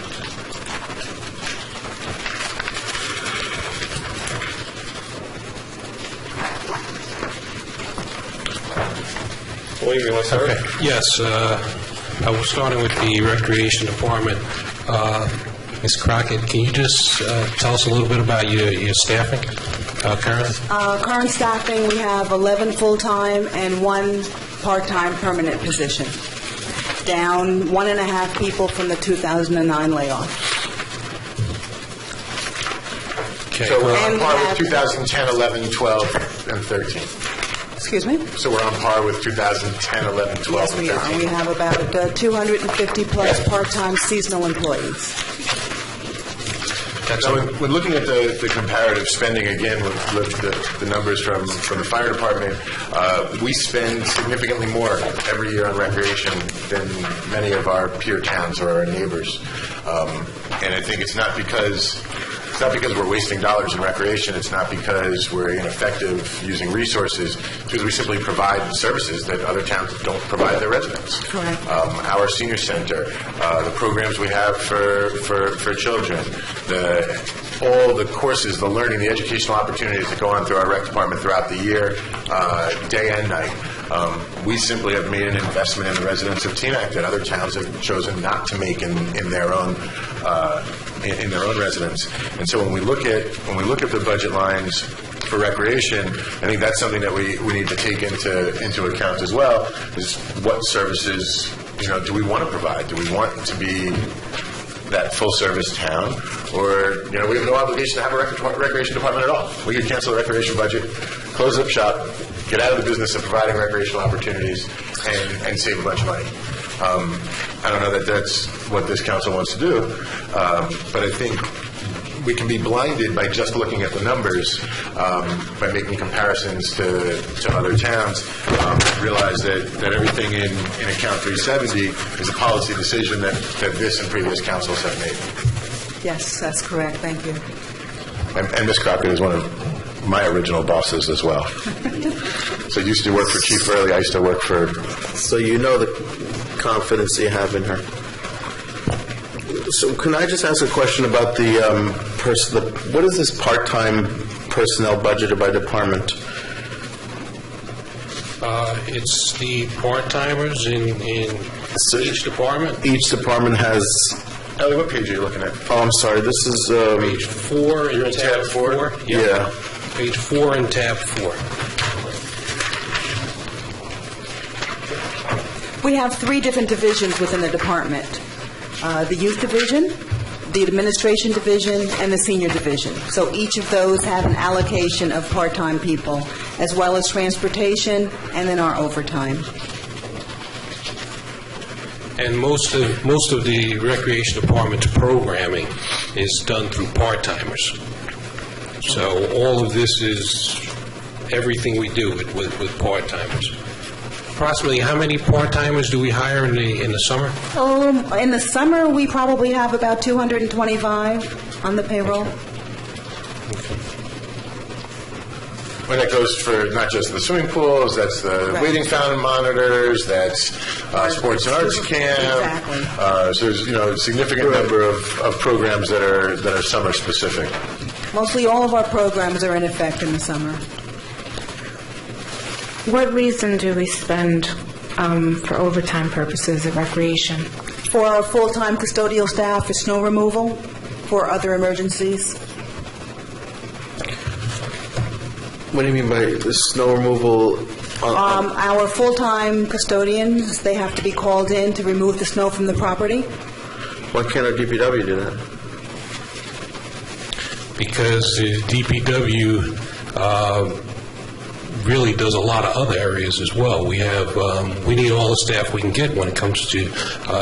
William, you want to start? Okay. Yes, I was starting with the Recreation Department. Ms. Crockett, can you just tell us a little bit about your staffing currently? Current staffing, we have 11 full-time and 1 part-time permanent position, down 1.5 people from the 2009 layoff. Okay. So we're on par with 2010, 11, 12, and 13. Excuse me? So we're on par with 2010, 11, 12, Yes, we and are. 13. We have about 250-plus part-time seasonal employees. So when looking at the comparative spending, again, with the numbers from the fire department, we spend significantly more every year on recreation than many of our peer towns or our neighbors. And I think it's not because we're wasting dollars in recreation. It's not because we're ineffective using resources. It's because we simply provide services that other towns don't provide their residents. Correct. Our senior center, the programs we have for children, all the courses, the learning, the educational opportunities that go on through our rec department throughout the year, day and night. We simply have made an investment in the residents of Teaneck that other towns have chosen not to make in their own residents. And so when we look at the budget lines for recreation, I think that's something that we need to take into account as well. Is what services do we want to provide? Do we want to be that full-service town, or we have no obligation to have a recreation department at all? We could cancel the recreation budget, close up shop, get out of the business of providing recreational opportunities, and save a bunch of money. I don't know that that's what this council wants to do, but I think we can be blinded by just looking at the numbers, by making comparisons to other towns, realize that everything in Account 370 is a policy decision that this and previous councils have made. Yes, that's correct. Thank you. And Ms. Crockett is one of my original bosses as well. So used to work for Chief Burley, I used to work for... So you know the confidence you have in her. So can I just ask a question about what is this part-time personnel budgeted by department? It's the part-timers in each department. Each department has... Ellie, what page are you looking at? Oh, I'm sorry. This is... Page 4 in tab 4. Yeah. Page 4 in tab 4. We have 3 different divisions within the department. The youth division, the administration division, and the senior division. So each of those have an allocation of part-time people, as well as transportation, and then our overtime. And most of the Recreation Department's programming is done through part-timers. So all of this is everything we do with part-timers. Approximately how many part-timers do we hire in the summer? In the summer, we probably have about 225 on the payroll. When that goes for not just the swimming pools, that's the waiting fountain monitors, that's sports and arts camp. Exactly. So there's a significant number of programs that are summer specific. Mostly all of our programs are in effect in the summer. What reason do we spend for overtime purposes at recreation? For our full-time custodial staff, for snow removal, for other emergencies. What do you mean by the snow removal? Our full-time custodians, they have to be called in to remove the snow from the property. Why can't our DPW do that? Because the DPW really does a lot of other areas as well. We need all the staff we can get when it comes to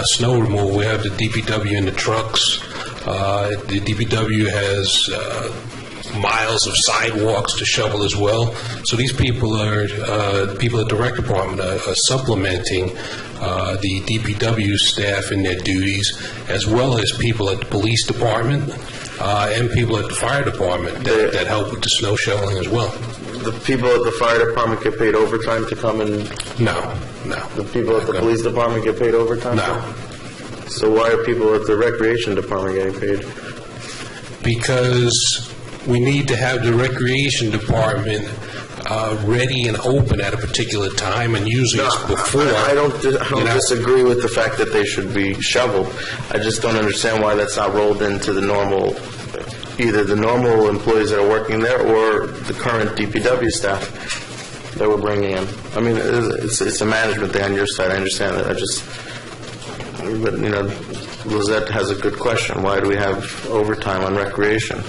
snow removal. We have the DPW in the trucks. The DPW has miles of sidewalks to shovel as well. So these people people at the rec department are supplementing the DPW staff in their duties, as well as people at the police department and people at the fire department that help with the snow shoveling as well. The people at the fire department get paid overtime to come and... No. The people at the police department get paid overtime? No. So why are people at the recreation department getting paid? Because we need to have the recreation department ready and open at a particular time, and usually it's before. I don't disagree with the fact that they should be shoveled. I just don't understand why that's not rolled into the normal, either the normal employees that are working there or the current DPW staff that we're bringing in. I mean, it's a management thing on your side. I understand that. But Lizette has a good question. Why do we have overtime on recreation?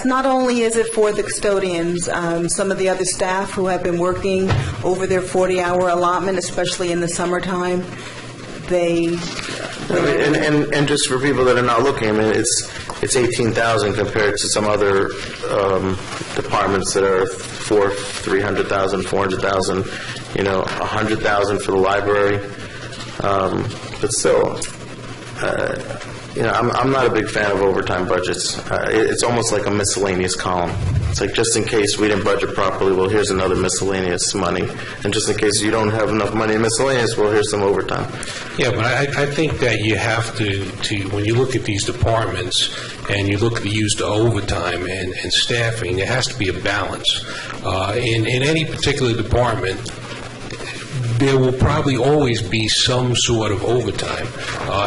Not only is it for the custodians, some of the other staff who have been working over their 40-hour allotment, especially in the summertime, And just for people that are not looking, I mean, it's $18,000 compared to some other departments that are $300,000, $400,000, $100,000 for the library. But still, I'm not a big fan of overtime budgets. It's almost like a miscellaneous column. It's like, just in case we didn't budget properly, well, here's another miscellaneous money. And just in case you don't have enough money in miscellaneous, well, here's some overtime. Yeah, but I think that you have to, when you look at these departments and you look at the use of overtime and staffing, there has to be a balance. In any particular department, there will probably always be some sort of overtime,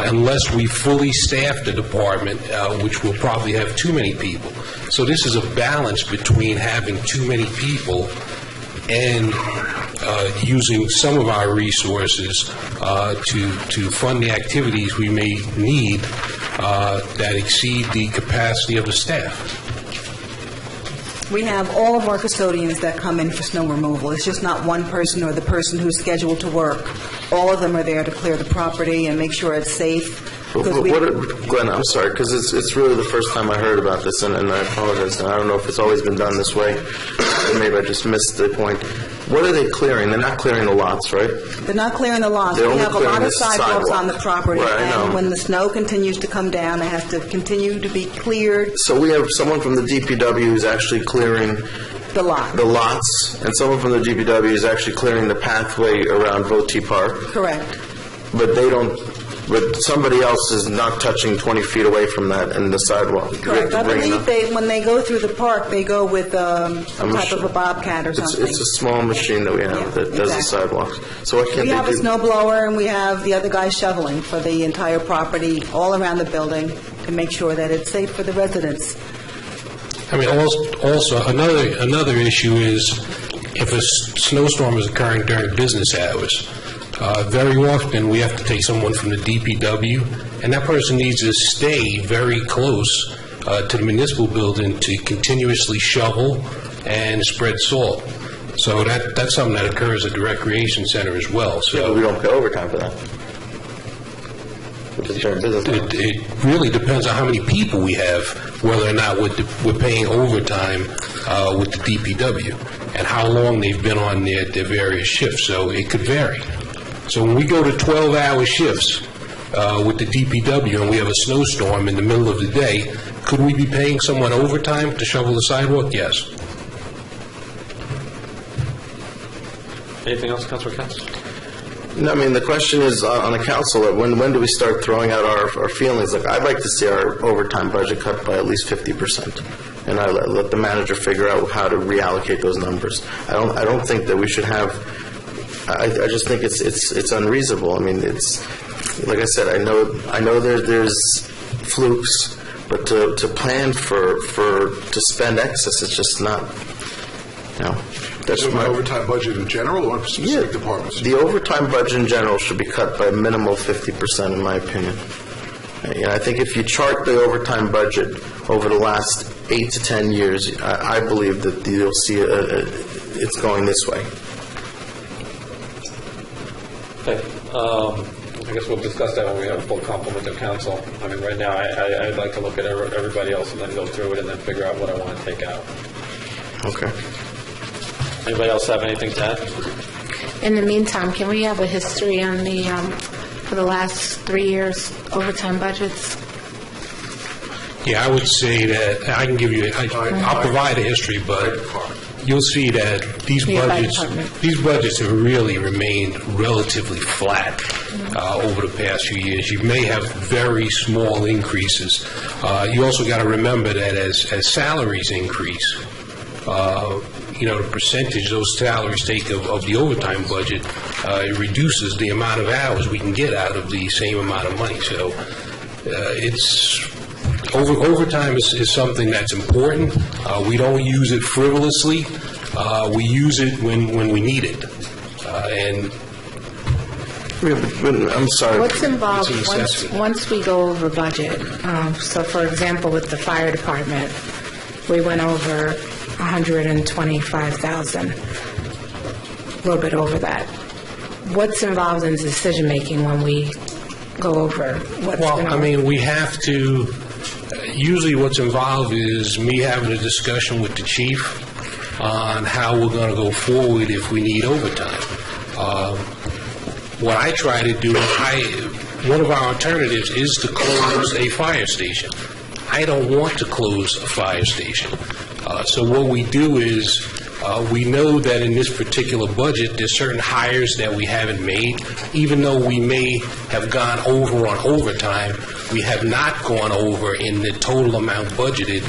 unless we fully staff the department, which will probably have too many people. So this is a balance between having too many people and using some of our resources to fund the activities we may need that exceed the capacity of the staff. We have all of our custodians that come in for snow removal. It's just not one person or the person who's scheduled to work. All of them are there to clear the property and make sure it's safe. Glenn, I'm sorry, because it's really the first time I heard about this, and I apologize. And I don't know if it's always been done this way. Maybe I just missed the point. What are they clearing? They're not clearing the lots, right? They're not clearing the lots. They're We only have a lot clearing of the sidewalks sidewalk. on the property, Right, I know. and when the snow continues to come down, it has to continue to be cleared. So we have someone from the DPW who's actually clearing the lots, and someone from the DPW is actually clearing the pathway around Voti Park. Correct. But but somebody else is not touching 20 feet away from that and the sidewalk. Correct. I believe when they go through the park, they go with some type of a bobcat or something. It's a small machine that we have that does the sidewalks. So what can't We they have do? a snow blower, and we have the other guy shoveling for the entire property, all around the building, to make sure that it's safe for the residents. I mean, also another issue is if a snowstorm is occurring during business hours, Very often, we have to take someone from the DPW, and that person needs to stay very close to the municipal building to continuously shovel and spread salt. So that's something that occurs at the recreation center as well. So we don't pay overtime for that. It really depends on how many people we have, whether or not we're paying overtime with the DPW, and how long they've been on their various shifts. So it could vary. So when we go to 12-hour shifts with the DPW and we have a snowstorm in the middle of the day, could we be paying someone overtime to shovel the sidewalk? Yes. Anything else, Councilor Katz? No, I mean, the question is on the council, when do we start throwing out our feelings? Like, I'd like to see our overtime budget cut by at least 50%. And I let the manager figure out how to reallocate those numbers. I don't think that we should have, I just think it's unreasonable. I mean, it's, like I said, I know there's flukes, but to plan to spend excess, it's just not, That's my overtime budget in general or specific departments? The overtime budget in general should be cut by a minimum of 50%, in my opinion. I think if you chart the overtime budget over the last 8 to 10 years, I believe that you'll see it's going this way. Okay. I guess we'll discuss that when we have a full complement of council. I mean, right now, I'd like to look at everybody else and then go through it and then figure out what I want to take out. Okay. Anybody else have anything to add? In the meantime, can we have a history on the, for the last 3 years, overtime budgets? Yeah, I would say that, I can give you, I'll provide a history, but you'll see that these budgets have really remained relatively flat over the past few years. You may have very small increases. You also got to remember that as salaries increase, the percentage those salaries take of the overtime budget, it reduces the amount of hours we can get out of the same amount of money. So overtime is something that's important. We don't use it frivolously. We use it when we need it. I'm sorry. What's involved once we go over budget? So, for example, with the fire department, we went over $125,000, a little bit over that. What's involved in decision making when we go over? We have to. Usually, what's involved is me having a discussion with the chief on how we're going to go forward if we need overtime. What I try to do, one of our alternatives is to close a fire station. I don't want to close a fire station. So what we do is we know that in this particular budget there's certain hires that we haven't made. Even though we may have gone over on overtime, we have not gone over in the total amount budgeted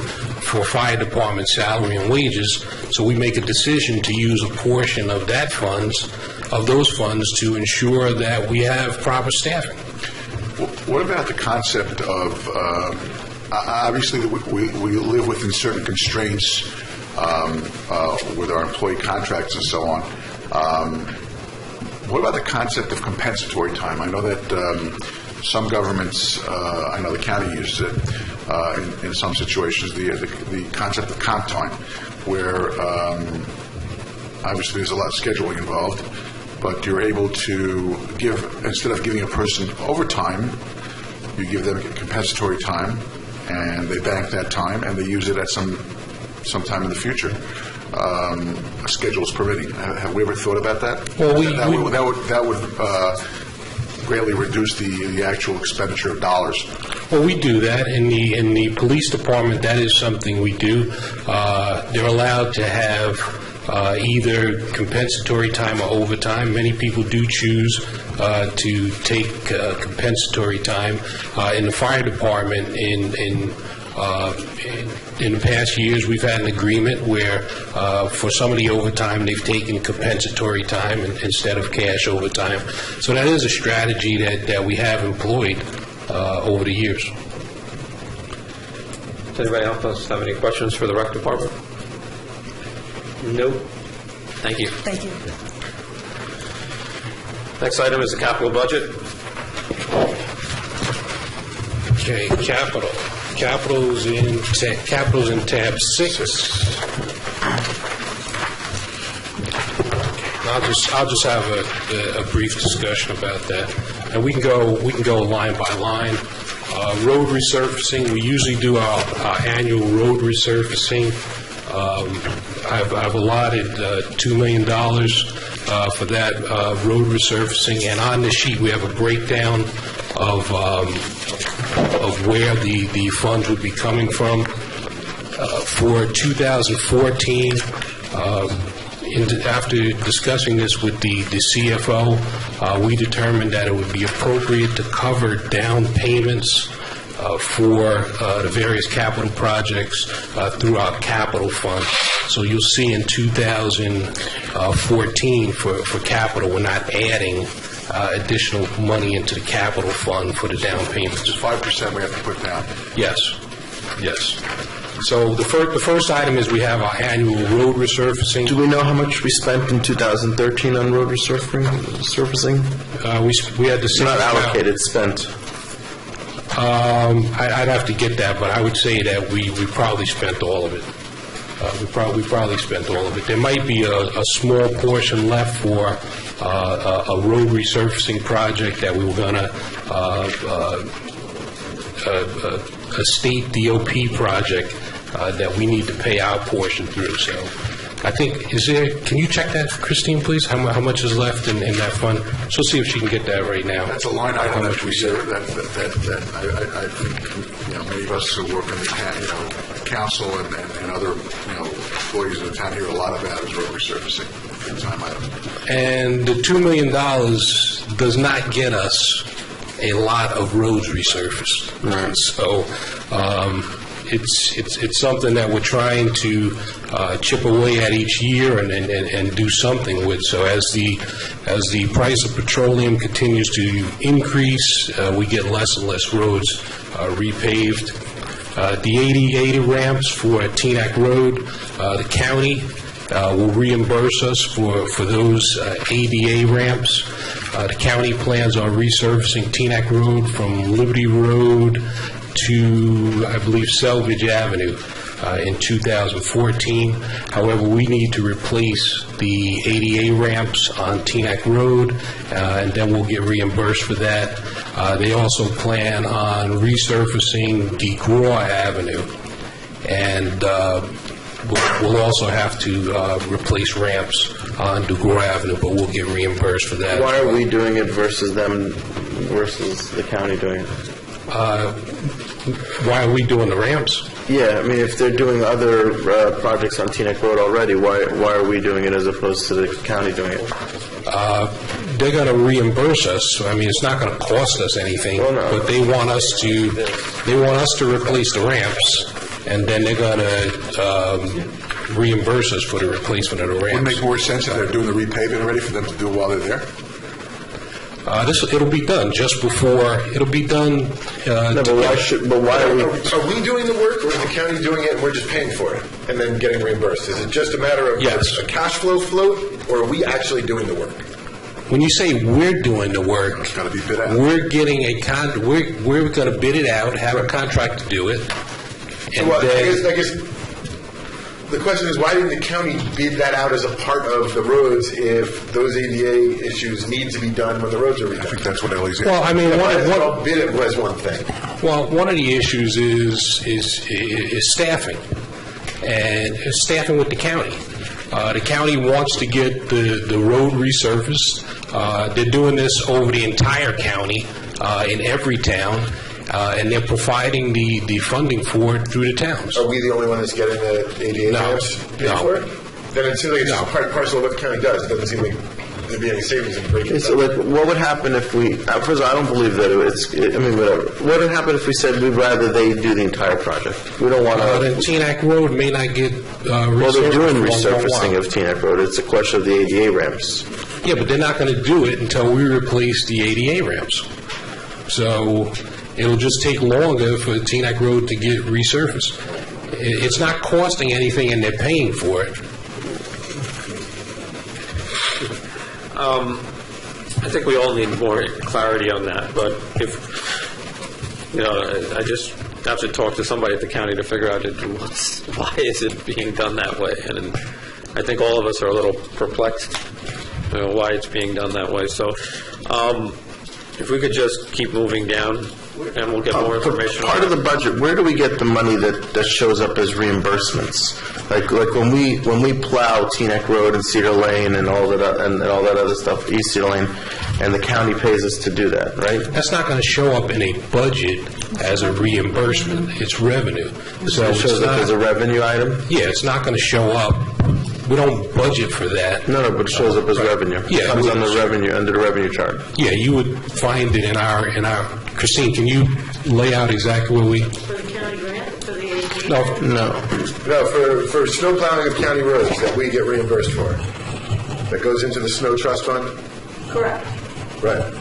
for fire department salary and wages. So we make a decision to use a portion of those funds to ensure that we have proper staffing. What about the concept of, obviously we live within certain constraints with our employee contracts and so on. What about the concept of compensatory time? I know that some governments, I know the county uses it in some situations, the concept of comp time, where obviously there's a lot of scheduling involved, but you're able to give, instead of giving a person overtime, you give them compensatory time, and they bank that time, and they use it at some time in the future. Schedules permitting. Have we ever thought about that? Well, that would greatly reduce the actual expenditure of dollars. Well, we do that in the police department. That is something we do. They're allowed to have either compensatory time or overtime. Many people do choose to take compensatory time. In the fire department, in the past years, we've had an agreement where for some of the overtime, they've taken compensatory time instead of cash overtime. So that is a strategy that we have employed over the years. Does anybody else have any questions for the rec department? Nope. Thank you. Thank you. Next item is the capital budget. Okay, capital. Capital's in tab 6. I'll just have a brief discussion about that, and we can go line by line. Road resurfacing. We usually do our annual road resurfacing. I've allotted $2 million for that road resurfacing, and on the sheet we have a breakdown of where the funds would be coming from. For 2014, after discussing this with the CFO, we determined that it would be appropriate to cover down payments for the various capital projects through our capital fund. So you'll see in 2014 for capital, we're not adding additional money into the capital fund for the down payments. Just 5% we have to put down. Yes. So the first item is we have our annual road resurfacing. Do we know how much we spent in 2013 on road resurfacing? We had the same not amount. allocated, spent. I'd have to get that, but I would say that we probably spent all of it. We probably spent all of it. There might be a small portion left for a road resurfacing project that we were going to a state DOP project that we need to pay our portion through. So I think, can you check that, Christine, please? How much is left in that fund? So see if she can get that right now. That's a line item that we said that I think many of us who work in the council and other employees of the town hear a lot about is road resurfacing. Time item. And the $2 million does not get us a lot of roads resurfaced. Right. So it's something that we're trying to chip away at each year and do something with. So as the price of petroleum continues to increase, we get less and less roads repaved. The 80 ramps for Teaneck Road, the county will reimburse us for those ADA ramps. The county plans on resurfacing Teaneck Road from Liberty Road to, I believe, Selvage Avenue in 2014. However, we need to replace the ADA ramps on Teaneck Road, and then we'll get reimbursed for that. They also plan on resurfacing DeGraw Avenue, and we'll also have to replace ramps on DeGraw Avenue, but we'll get reimbursed for that. Why are we doing it versus the county doing it? Why are we doing the ramps? Yeah, I mean, if they're doing other projects on Teaneck Road already, why are we doing it as opposed to the county doing it? They're going to reimburse us. So, I mean, it's not going to cost us anything, but they want us to replace the ramps, and then they're going to reimburse us for the replacement of the ramps. Would it make more sense if they're doing the repaving already for them to do it while they're there? It'll be done just before. It'll be done. No, but why are we? Are we doing the work, or is the county doing it and we're just paying for it and then getting reimbursed? Is it just a matter of a cash flow float, or are we actually doing the work? When you say we're doing the work, it's got to be bid out. We're getting we're going to bid it out, have a contract to do it, and well, then, I guess the question is, why didn't the county bid that out as a part of the roads if those ADA issues need to be done when the roads are redone? I think that's what Ellie's. Well, I mean, bid it was one thing. Well, one of the issues is staffing, and staffing with the county. The county wants to get the road resurfaced. They're doing this over the entire county, in every town. And they're providing the funding for it through the towns. Are we the only one that's getting the ADA ramps paid for it? Then it seems like it's just part and parcel of what the county does. It doesn't seem like there'd be any savings in breaking it down. What would happen if we? First of all, I don't believe that whatever. What would happen if we said we'd rather they do the entire project? We don't want to. Then Teaneck Road may not get resurfaced. Well, they're doing resurfacing of Teaneck Road. It's a question of the ADA ramps. Yeah, but they're not going to do it until we replace the ADA ramps. So it'll just take longer for Teaneck Road to get resurfaced. It's not costing anything, and they're paying for it. I think we all need more clarity on that, but if, I just have to talk to somebody at the county to figure out why is it being done that way, and I think all of us are a little perplexed, why it's being done that way. So, if we could just keep moving down, and we'll get more information. Part of the budget, where do we get the money that shows up as reimbursements? Like when we plow Teaneck Road and Cedar Lane and all that other stuff, East Cedar Lane, and the county pays us to do that, right? That's not going to show up in a budget as a reimbursement. It's revenue. So it shows up as a revenue item? Yeah, it's not going to show up. We don't budget for that. No, but it shows up as revenue. Yeah, it comes on the revenue, under the revenue chart. Yeah, you would find it in our. Christine, can you lay out exactly where we? For the county grant, for the AG? No, for snow plowing of county roads that we get reimbursed for. That goes into the snow trust fund? Correct. Right.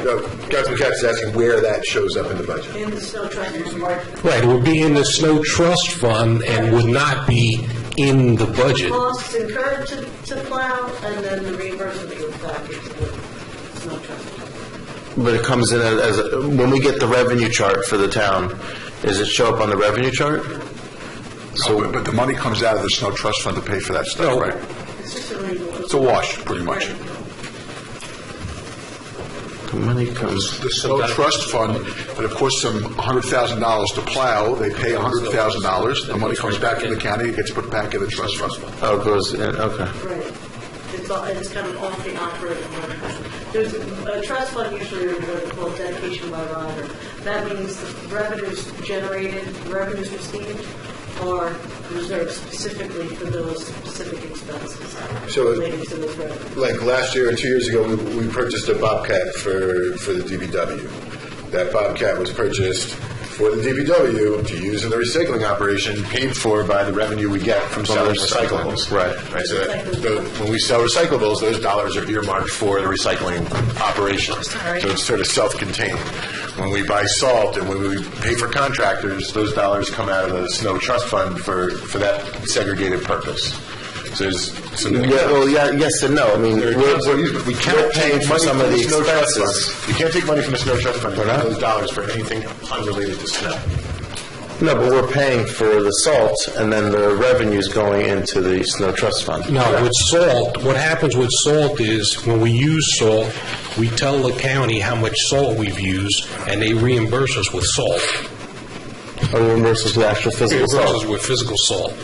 No, Councilman Katz is asking where that shows up in the budget. In the snow trust fund. Right, it would be in the snow trust fund and would not be in the budget. Costs incurred to plow, and then the reimbursement goes back into the snow trust fund. but it comes in when we get the revenue chart for the town, does it show up on the revenue chart? So, but the money comes out of the snow trust fund to pay for that stuff, right? It's a wash, pretty much. The money comes. The snow trust fund, but of course, some $100,000 to plow. They pay $100,000. The money comes back in the county. It gets put back in the trust fund. Oh, it goes in. Okay. Right. It's kind of off the operating fund. There's a trust fund usually what they call dedication by rider. That means the revenues generated, revenues received are reserved specifically for those specific expenses related to those revenues. Like last year or 2 years ago, we purchased a Bobcat for the DPW. That Bobcat was purchased for the DPW to use in the recycling operation, paid for by the revenue we get from selling recyclables. Right. So when we sell recyclables, those dollars are earmarked for the recycling operation. So it's sort of self-contained. When we buy salt and when we pay for contractors, those dollars come out of the snow trust fund for that segregated purpose. So there's some yes and no. I mean, we can't paying for some of the expenses. We can't take money from the snow trust fund and use those dollars for anything unrelated to snow. No, but we're paying for the salt, and then the revenue's going into the snow trust fund. No, with salt, what happens with salt is when we use salt, we tell the county how much salt we've used, and they reimburse us with salt. Or reimburse us with actual physical salt? Reimburse us with physical salt.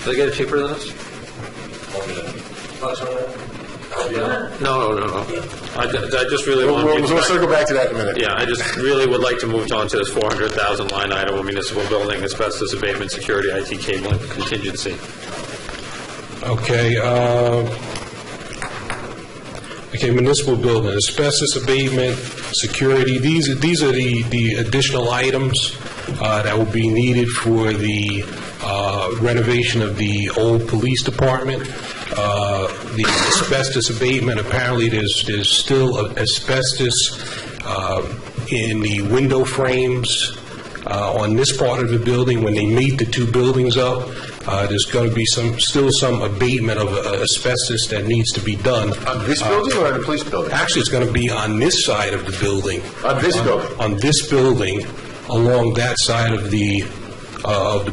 Do they get it cheaper than us? No. I just really want to... We'll circle back to that in a minute. Yeah, I just really would like to move on to this $400,000 line item of municipal building, asbestos abatement, security, IT cabling, contingency. Okay, municipal building, asbestos abatement, security, these are the additional items that will be needed for the renovation of the old police department. The asbestos abatement, apparently there's still asbestos in the window frames on this part of the building. When they meet the two buildings up, there's going to be still some abatement of asbestos that needs to be done. On this building or on the police building? Actually, it's going to be on this side of the building. On this building? On this building, along that side of the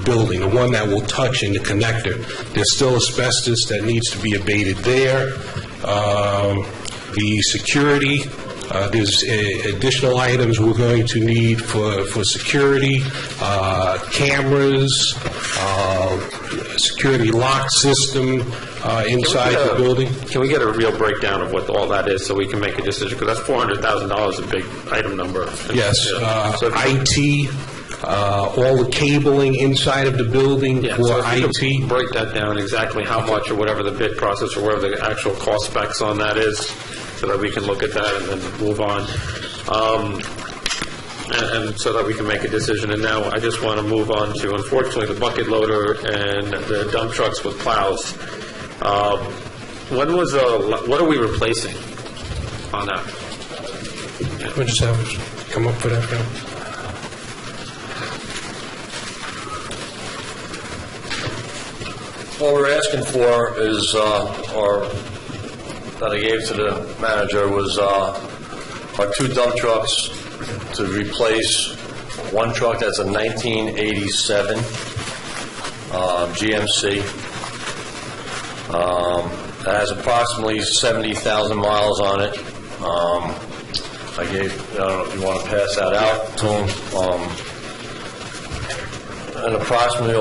building, the one that will touch in the connector. There's still asbestos that needs to be abated there. The security, there's additional items we're going to need for security, cameras, security lock system inside the building. Can we get a real breakdown of what all that is so we can make a decision? Because that's $400,000 a big item number. Yes, IT, all the cabling inside of the building for IT. Break that down exactly how much or whatever the bid process or whatever the actual cost specs on that is so that we can look at that and then move on. And so that we can make a decision. And now I just want to move on to, unfortunately, the bucket loader and the dump trucks with plows. What are we replacing on that? We'll just have it come up for that now. What we're asking for is our that I gave to the manager was our 2 dump trucks to replace one truck that's a 1987 GMC. That has approximately 70,000 miles on it. I don't know if you want to pass that out to him. And approximately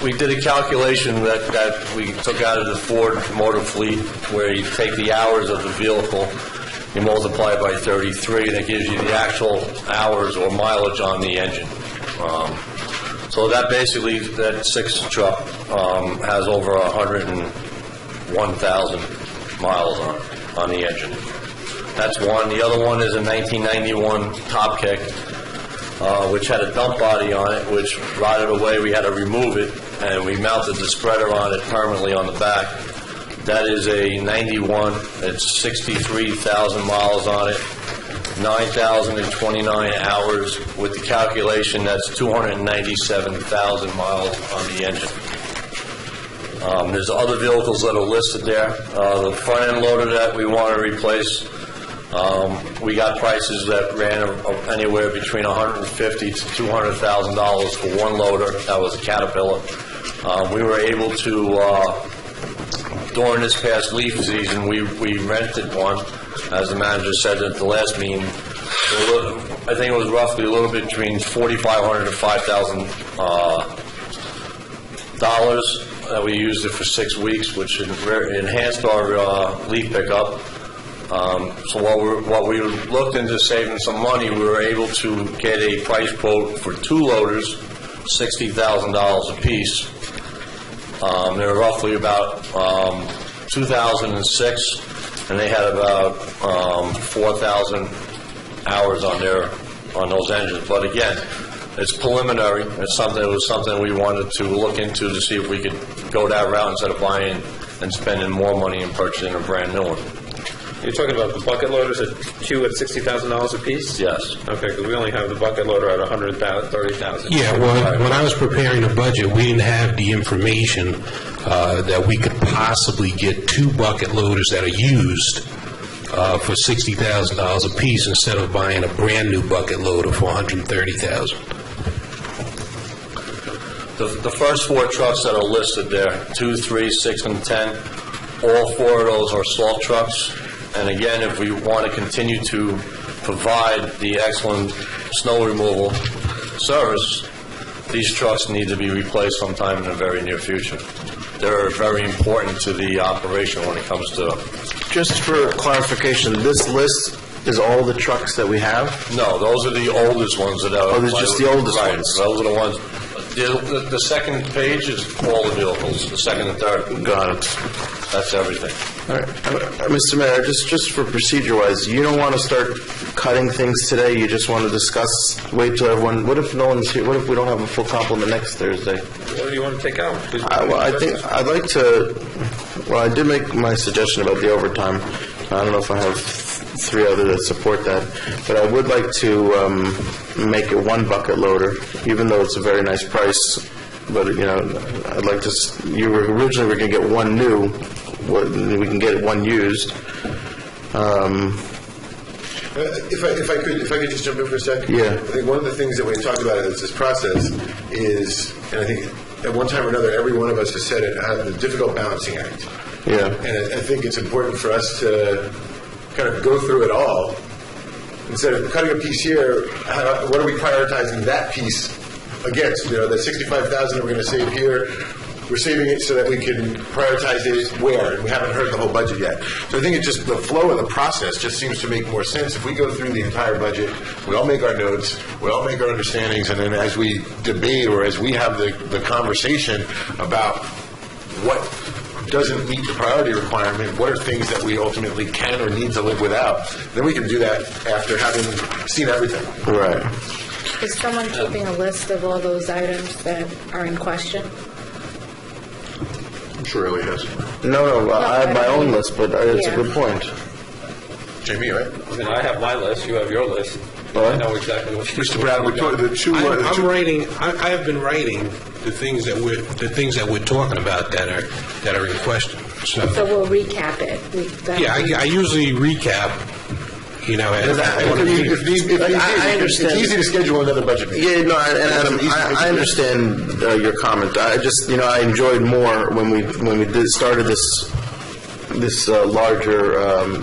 we did a calculation that we took out of the Ford Motor Fleet, where you take the hours of the vehicle, you multiply it by 33, and it gives you the actual hours or mileage on the engine. So that basically, that 6 truck has over 101,000 miles on the engine. That's one. The other one is a 1991 Top Kick, which had a dump body on it, which rotted away. We had to remove it, and we mounted the spreader on it permanently on the back. That is a 91. It's 63,000 miles on it, 9,029 hours. With the calculation, that's 297,000 miles on the engine. There's other vehicles that are listed there. The front end loader that we want to replace, we got prices that ran anywhere between $150,000 to $200,000 for one loader. That was a Caterpillar. We were able to, during this past leaf season, we rented one, as the manager said at the last meeting. I think it was roughly a little bit between $4,500 to $5,000. We used it for 6 weeks, which enhanced our leaf pickup. So while we looked into saving some money, we were able to get a price quote for 2 loaders, $60,000 a piece. They were roughly about 2006, and they had about 4,000 hours on those engines. But again, it's preliminary. It was something we wanted to look into to see if we could go that route instead of buying and spending more money and purchasing a brand new one. You're talking about the bucket loaders at 2 at $60,000 a piece? Yes. Okay, because we only have the bucket loader at $130,000. Yeah, well, when I was preparing the budget, we didn't have the information that we could possibly get 2 bucket loaders that are used for $60,000 a piece instead of buying a brand new bucket loader for $130,000. The first 4 trucks that are listed there, 2, 3, 6, and 10, all 4 of those are salt trucks. And again, if we want to continue to provide the excellent snow removal service, these trucks need to be replaced sometime in the very near future. They're very important to the operation when it comes to... Just for clarification, this list is all the trucks that we have? No, those are the oldest ones that are... Oh, these are just the oldest right, ones? Those are the ones... The second page is all the vehicles, the second and third. Got it. That's everything. All right. Mr. Mayor, just for procedure-wise, you don't want to start cutting things today, you just want to discuss, wait till everyone, what if no one's here, what if we don't have a full complement next Thursday? What do you want to take out? I think, I'd like to, I did make my suggestion about the overtime. I don't know if I have 3 others that support that, but I would like to make it 1 bucket loader, even though it's a very nice price. But, I'd like to, you were originally going to get 1 new, we can get 1 used. If I could just jump in for a second. Yeah. I think one of the things that we talked about in this process is, and I think at one time or another, every one of us has said it, the difficult balancing act. Yeah. And I think it's important for us to kind of go through it all. Instead of cutting a piece here, what are we prioritizing that piece against? The 65,000 that we're going to save here, we're saving it so that we can prioritize it where, and we haven't heard the whole budget yet. So I think it's just the flow of the process just seems to make more sense. If we go through the entire budget, we all make our notes, we all make our understandings, and then as we debate or as we have the conversation about what doesn't meet the priority requirement, what are things that we ultimately can or need to live without, then we can do that after having seen everything. Right. Is someone keeping a list of all those items that are in question? I'm sure Ellie has. No, I have my own list, but it's a good point. Jamie, right? I mean, I have my list, you have your list. What? I know exactly what Mr. Brown, we're talking the two... I'm writing, I have been writing the things that we're talking about that are in question. So, So we'll recap it. yeah, I usually recap, and I understand. It's easy to schedule another budget meeting. Yeah, no, and Adam, I understand your comment. I just, I enjoyed more when we started this larger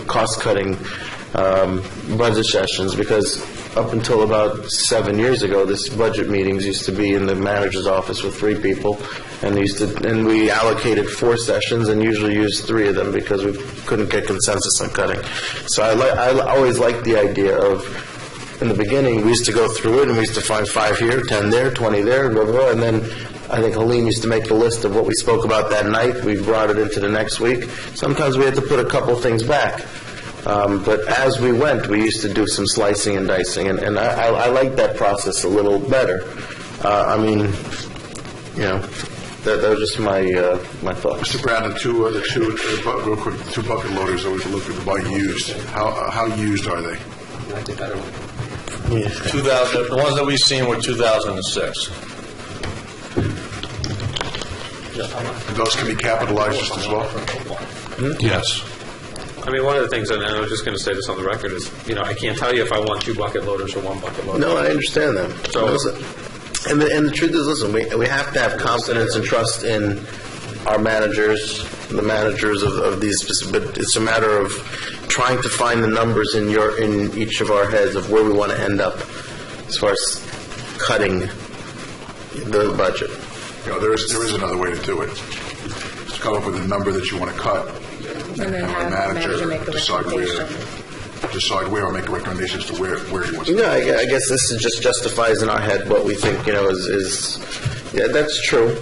cost-cutting budget sessions, because up until about 7 years ago, this budget meetings used to be in the manager's office with 3 people, and we allocated 4 sessions and usually used 3 of them because we couldn't get consensus on cutting. So I always liked the idea of, in the beginning, we used to go through it and we used to find 5 here, 10 there, 20 there, blah, blah, blah, and then I think Helene used to make the list of what we spoke about that night. We brought it into the next week. Sometimes we had to put a couple things back. But as we went, we used to do some slicing and dicing, and I like that process a little better. That was just my thoughts. Mr. Brown, the two bucket loaders that we looked at by used, how used are they? 2000, the ones that we've seen were 2006. And those can be capitalized just as well? yes. I mean, one of the things, and I was just going to say this on the record, is, I can't tell you if I want 2 bucket loaders or 1 bucket loader. No, I understand that. So, and the truth is, listen, we have to have confidence and trust in our managers, the managers of these, but it's a matter of trying to find the numbers in each of our heads of where we want to end up as far as cutting the budget. There is another way to do it. Just come up with a number that you want to cut, and then have the manager make a recommendation. Decide where, or make recommendations to where he wants to. I guess this is just justifies in our head what we think, is yeah, that's true.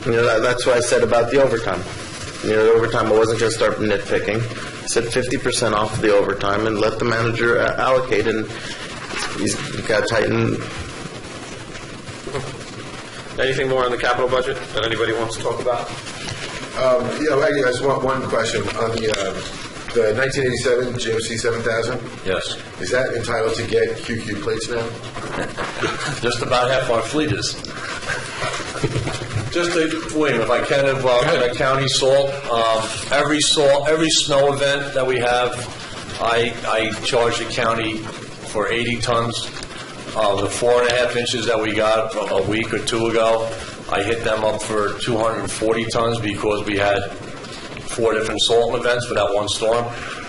That's what I said about the overtime. The overtime, I wasn't going to start nitpicking. I said 50% off the overtime and let the manager allocate, and he's got to tighten. anything more on the capital budget that anybody wants to talk about? I just want one question on the 1987 GMC 7000. Yes. Is that entitled to get QQ plates now? Just about half our fleet is. Just to, William, if I can, a county salt, every snow event that we have, I charge the county for 80 tons. The 4.5 inches that we got a week or 2 ago, I hit them up for 240 tons because we had 4 different salt events for that one storm.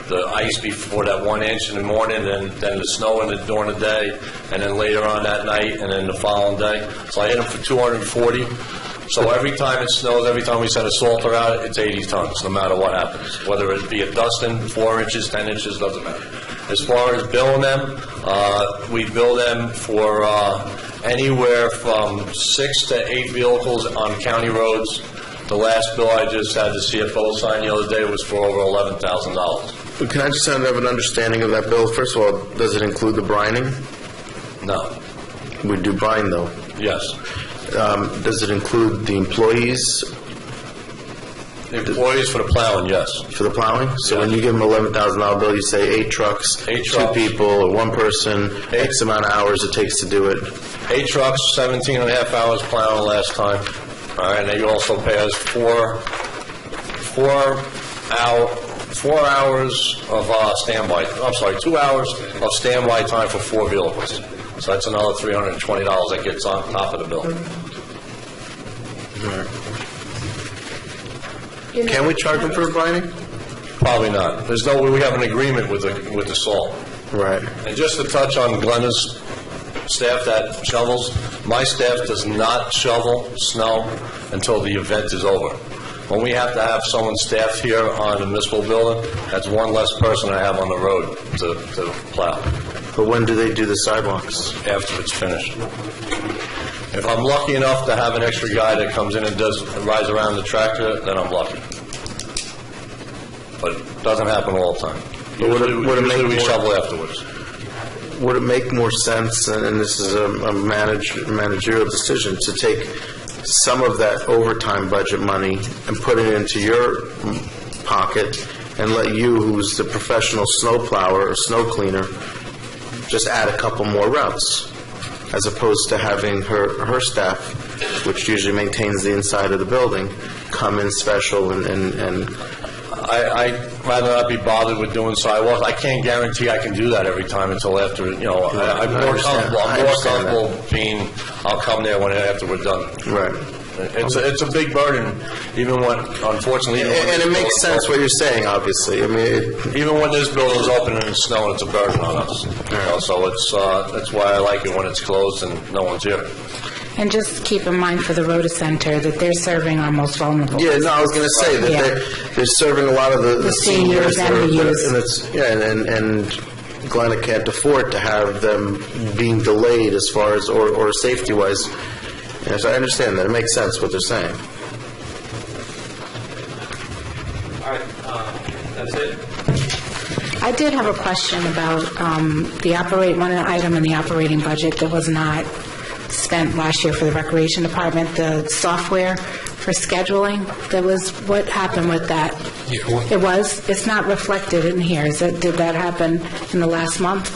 The ice before that 1 inch in the morning, then the snow during the day, and then later on that night, and then the following day. So I hit them for 240. So every time it snows, every time we send a salter out, it's 80 tons, no matter what happens. Whether it be a dusting, 4 inches, 10 inches, doesn't matter. As far as billing them, we bill them for anywhere from 6 to 8 vehicles on county roads. The last bill I just had the CFO sign the other day was for over $11,000. Can I just have an understanding of that bill? First of all, does it include the brining? No. We do brine, though. Yes. Does it include the employees? The employees for the plowing, yes. For the plowing? So when you give them $11,000 bill, you say 8 trucks, 2 people, or 1 person, X amount of hours it takes to do it. 8 trucks, 17.5 hours plowing last time. All right, and they also pay us 4 hours of standby. I'm sorry, 2 hours of standby time for 4 vehicles. So that's another $320 that gets on top of the bill. Can we charge them for brining? Probably not. There's no way. We have an agreement with the salt. Right. And just to touch on Glenda's staff that shovels, my staff does not shovel snow until the event is over. When we have to have someone staffed here on the municipal building, that's 1 less person I have on the road to plow. But when do they do the sidewalks? After it's finished. If I'm lucky enough to have an extra guy that comes in and rides around the tractor, then I'm lucky. But it doesn't happen all the time. Usually we shovel afterwards. Would it make more sense, and this is a managerial decision, to take some of that overtime budget money and put it into your pocket and let you, who's the professional snow plower or snow cleaner, just add a couple more routes, as opposed to having her staff, which usually maintains the inside of the building, come in special and I'd rather not be bothered with doing sidewalks. I can't guarantee I can do that every time until after, I'm more comfortable being, I'll come there after we're done. Right. It's a big burden, even when, unfortunately... And it makes sense what you're saying, obviously. I mean, even when this building's open and it's snowing, it's a burden on us. So that's why I like it when it's closed and no one's here. And just keep in mind for the Rhoda Center that they're serving our most vulnerable. Yeah, no, I was going to say that they're serving a lot of the seniors and the youth. And Glenna can't afford to have them being delayed as far as, or safety-wise. So I understand that. It makes sense what they're saying. All right, that's it. I did have a question about one item in the operating budget that was not spent last year for the Recreation Department, the software for scheduling. What happened with that? It's not reflected in here. Did that happen in the last month?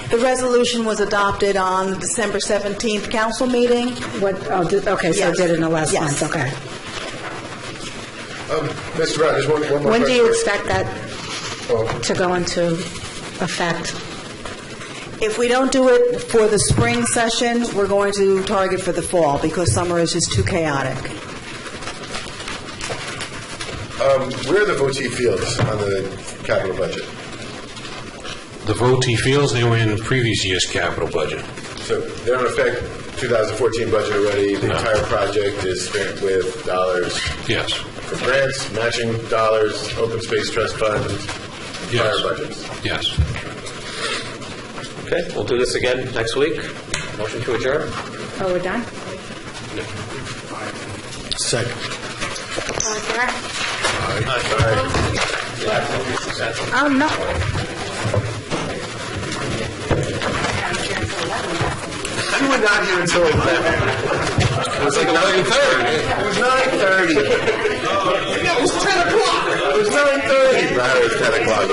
The resolution was adopted on the December 17th council meeting. Okay, so it did in the last month, okay. Mr. Brown, just one more When do question. you expect that to go into effect? If we don't do it for the spring session, we're going to target for the fall because summer is just too chaotic. Where are the Voti fields on the capital budget? The Voti fields, they were in the previous year's capital budget. So they don't affect 2014 budget already? The entire project is spent with dollars? Yes. For grants, matching dollars, open space trust fund, fire budgets? Yes. Okay, we'll do this again next week. Motion to adjourn. Oh, we're done? Second. All in favor? Aye. No. You were not here until 11. It was like 9:30. It was 9:30. It was 10 o'clock. It was 9:30. It was 10 o'clock.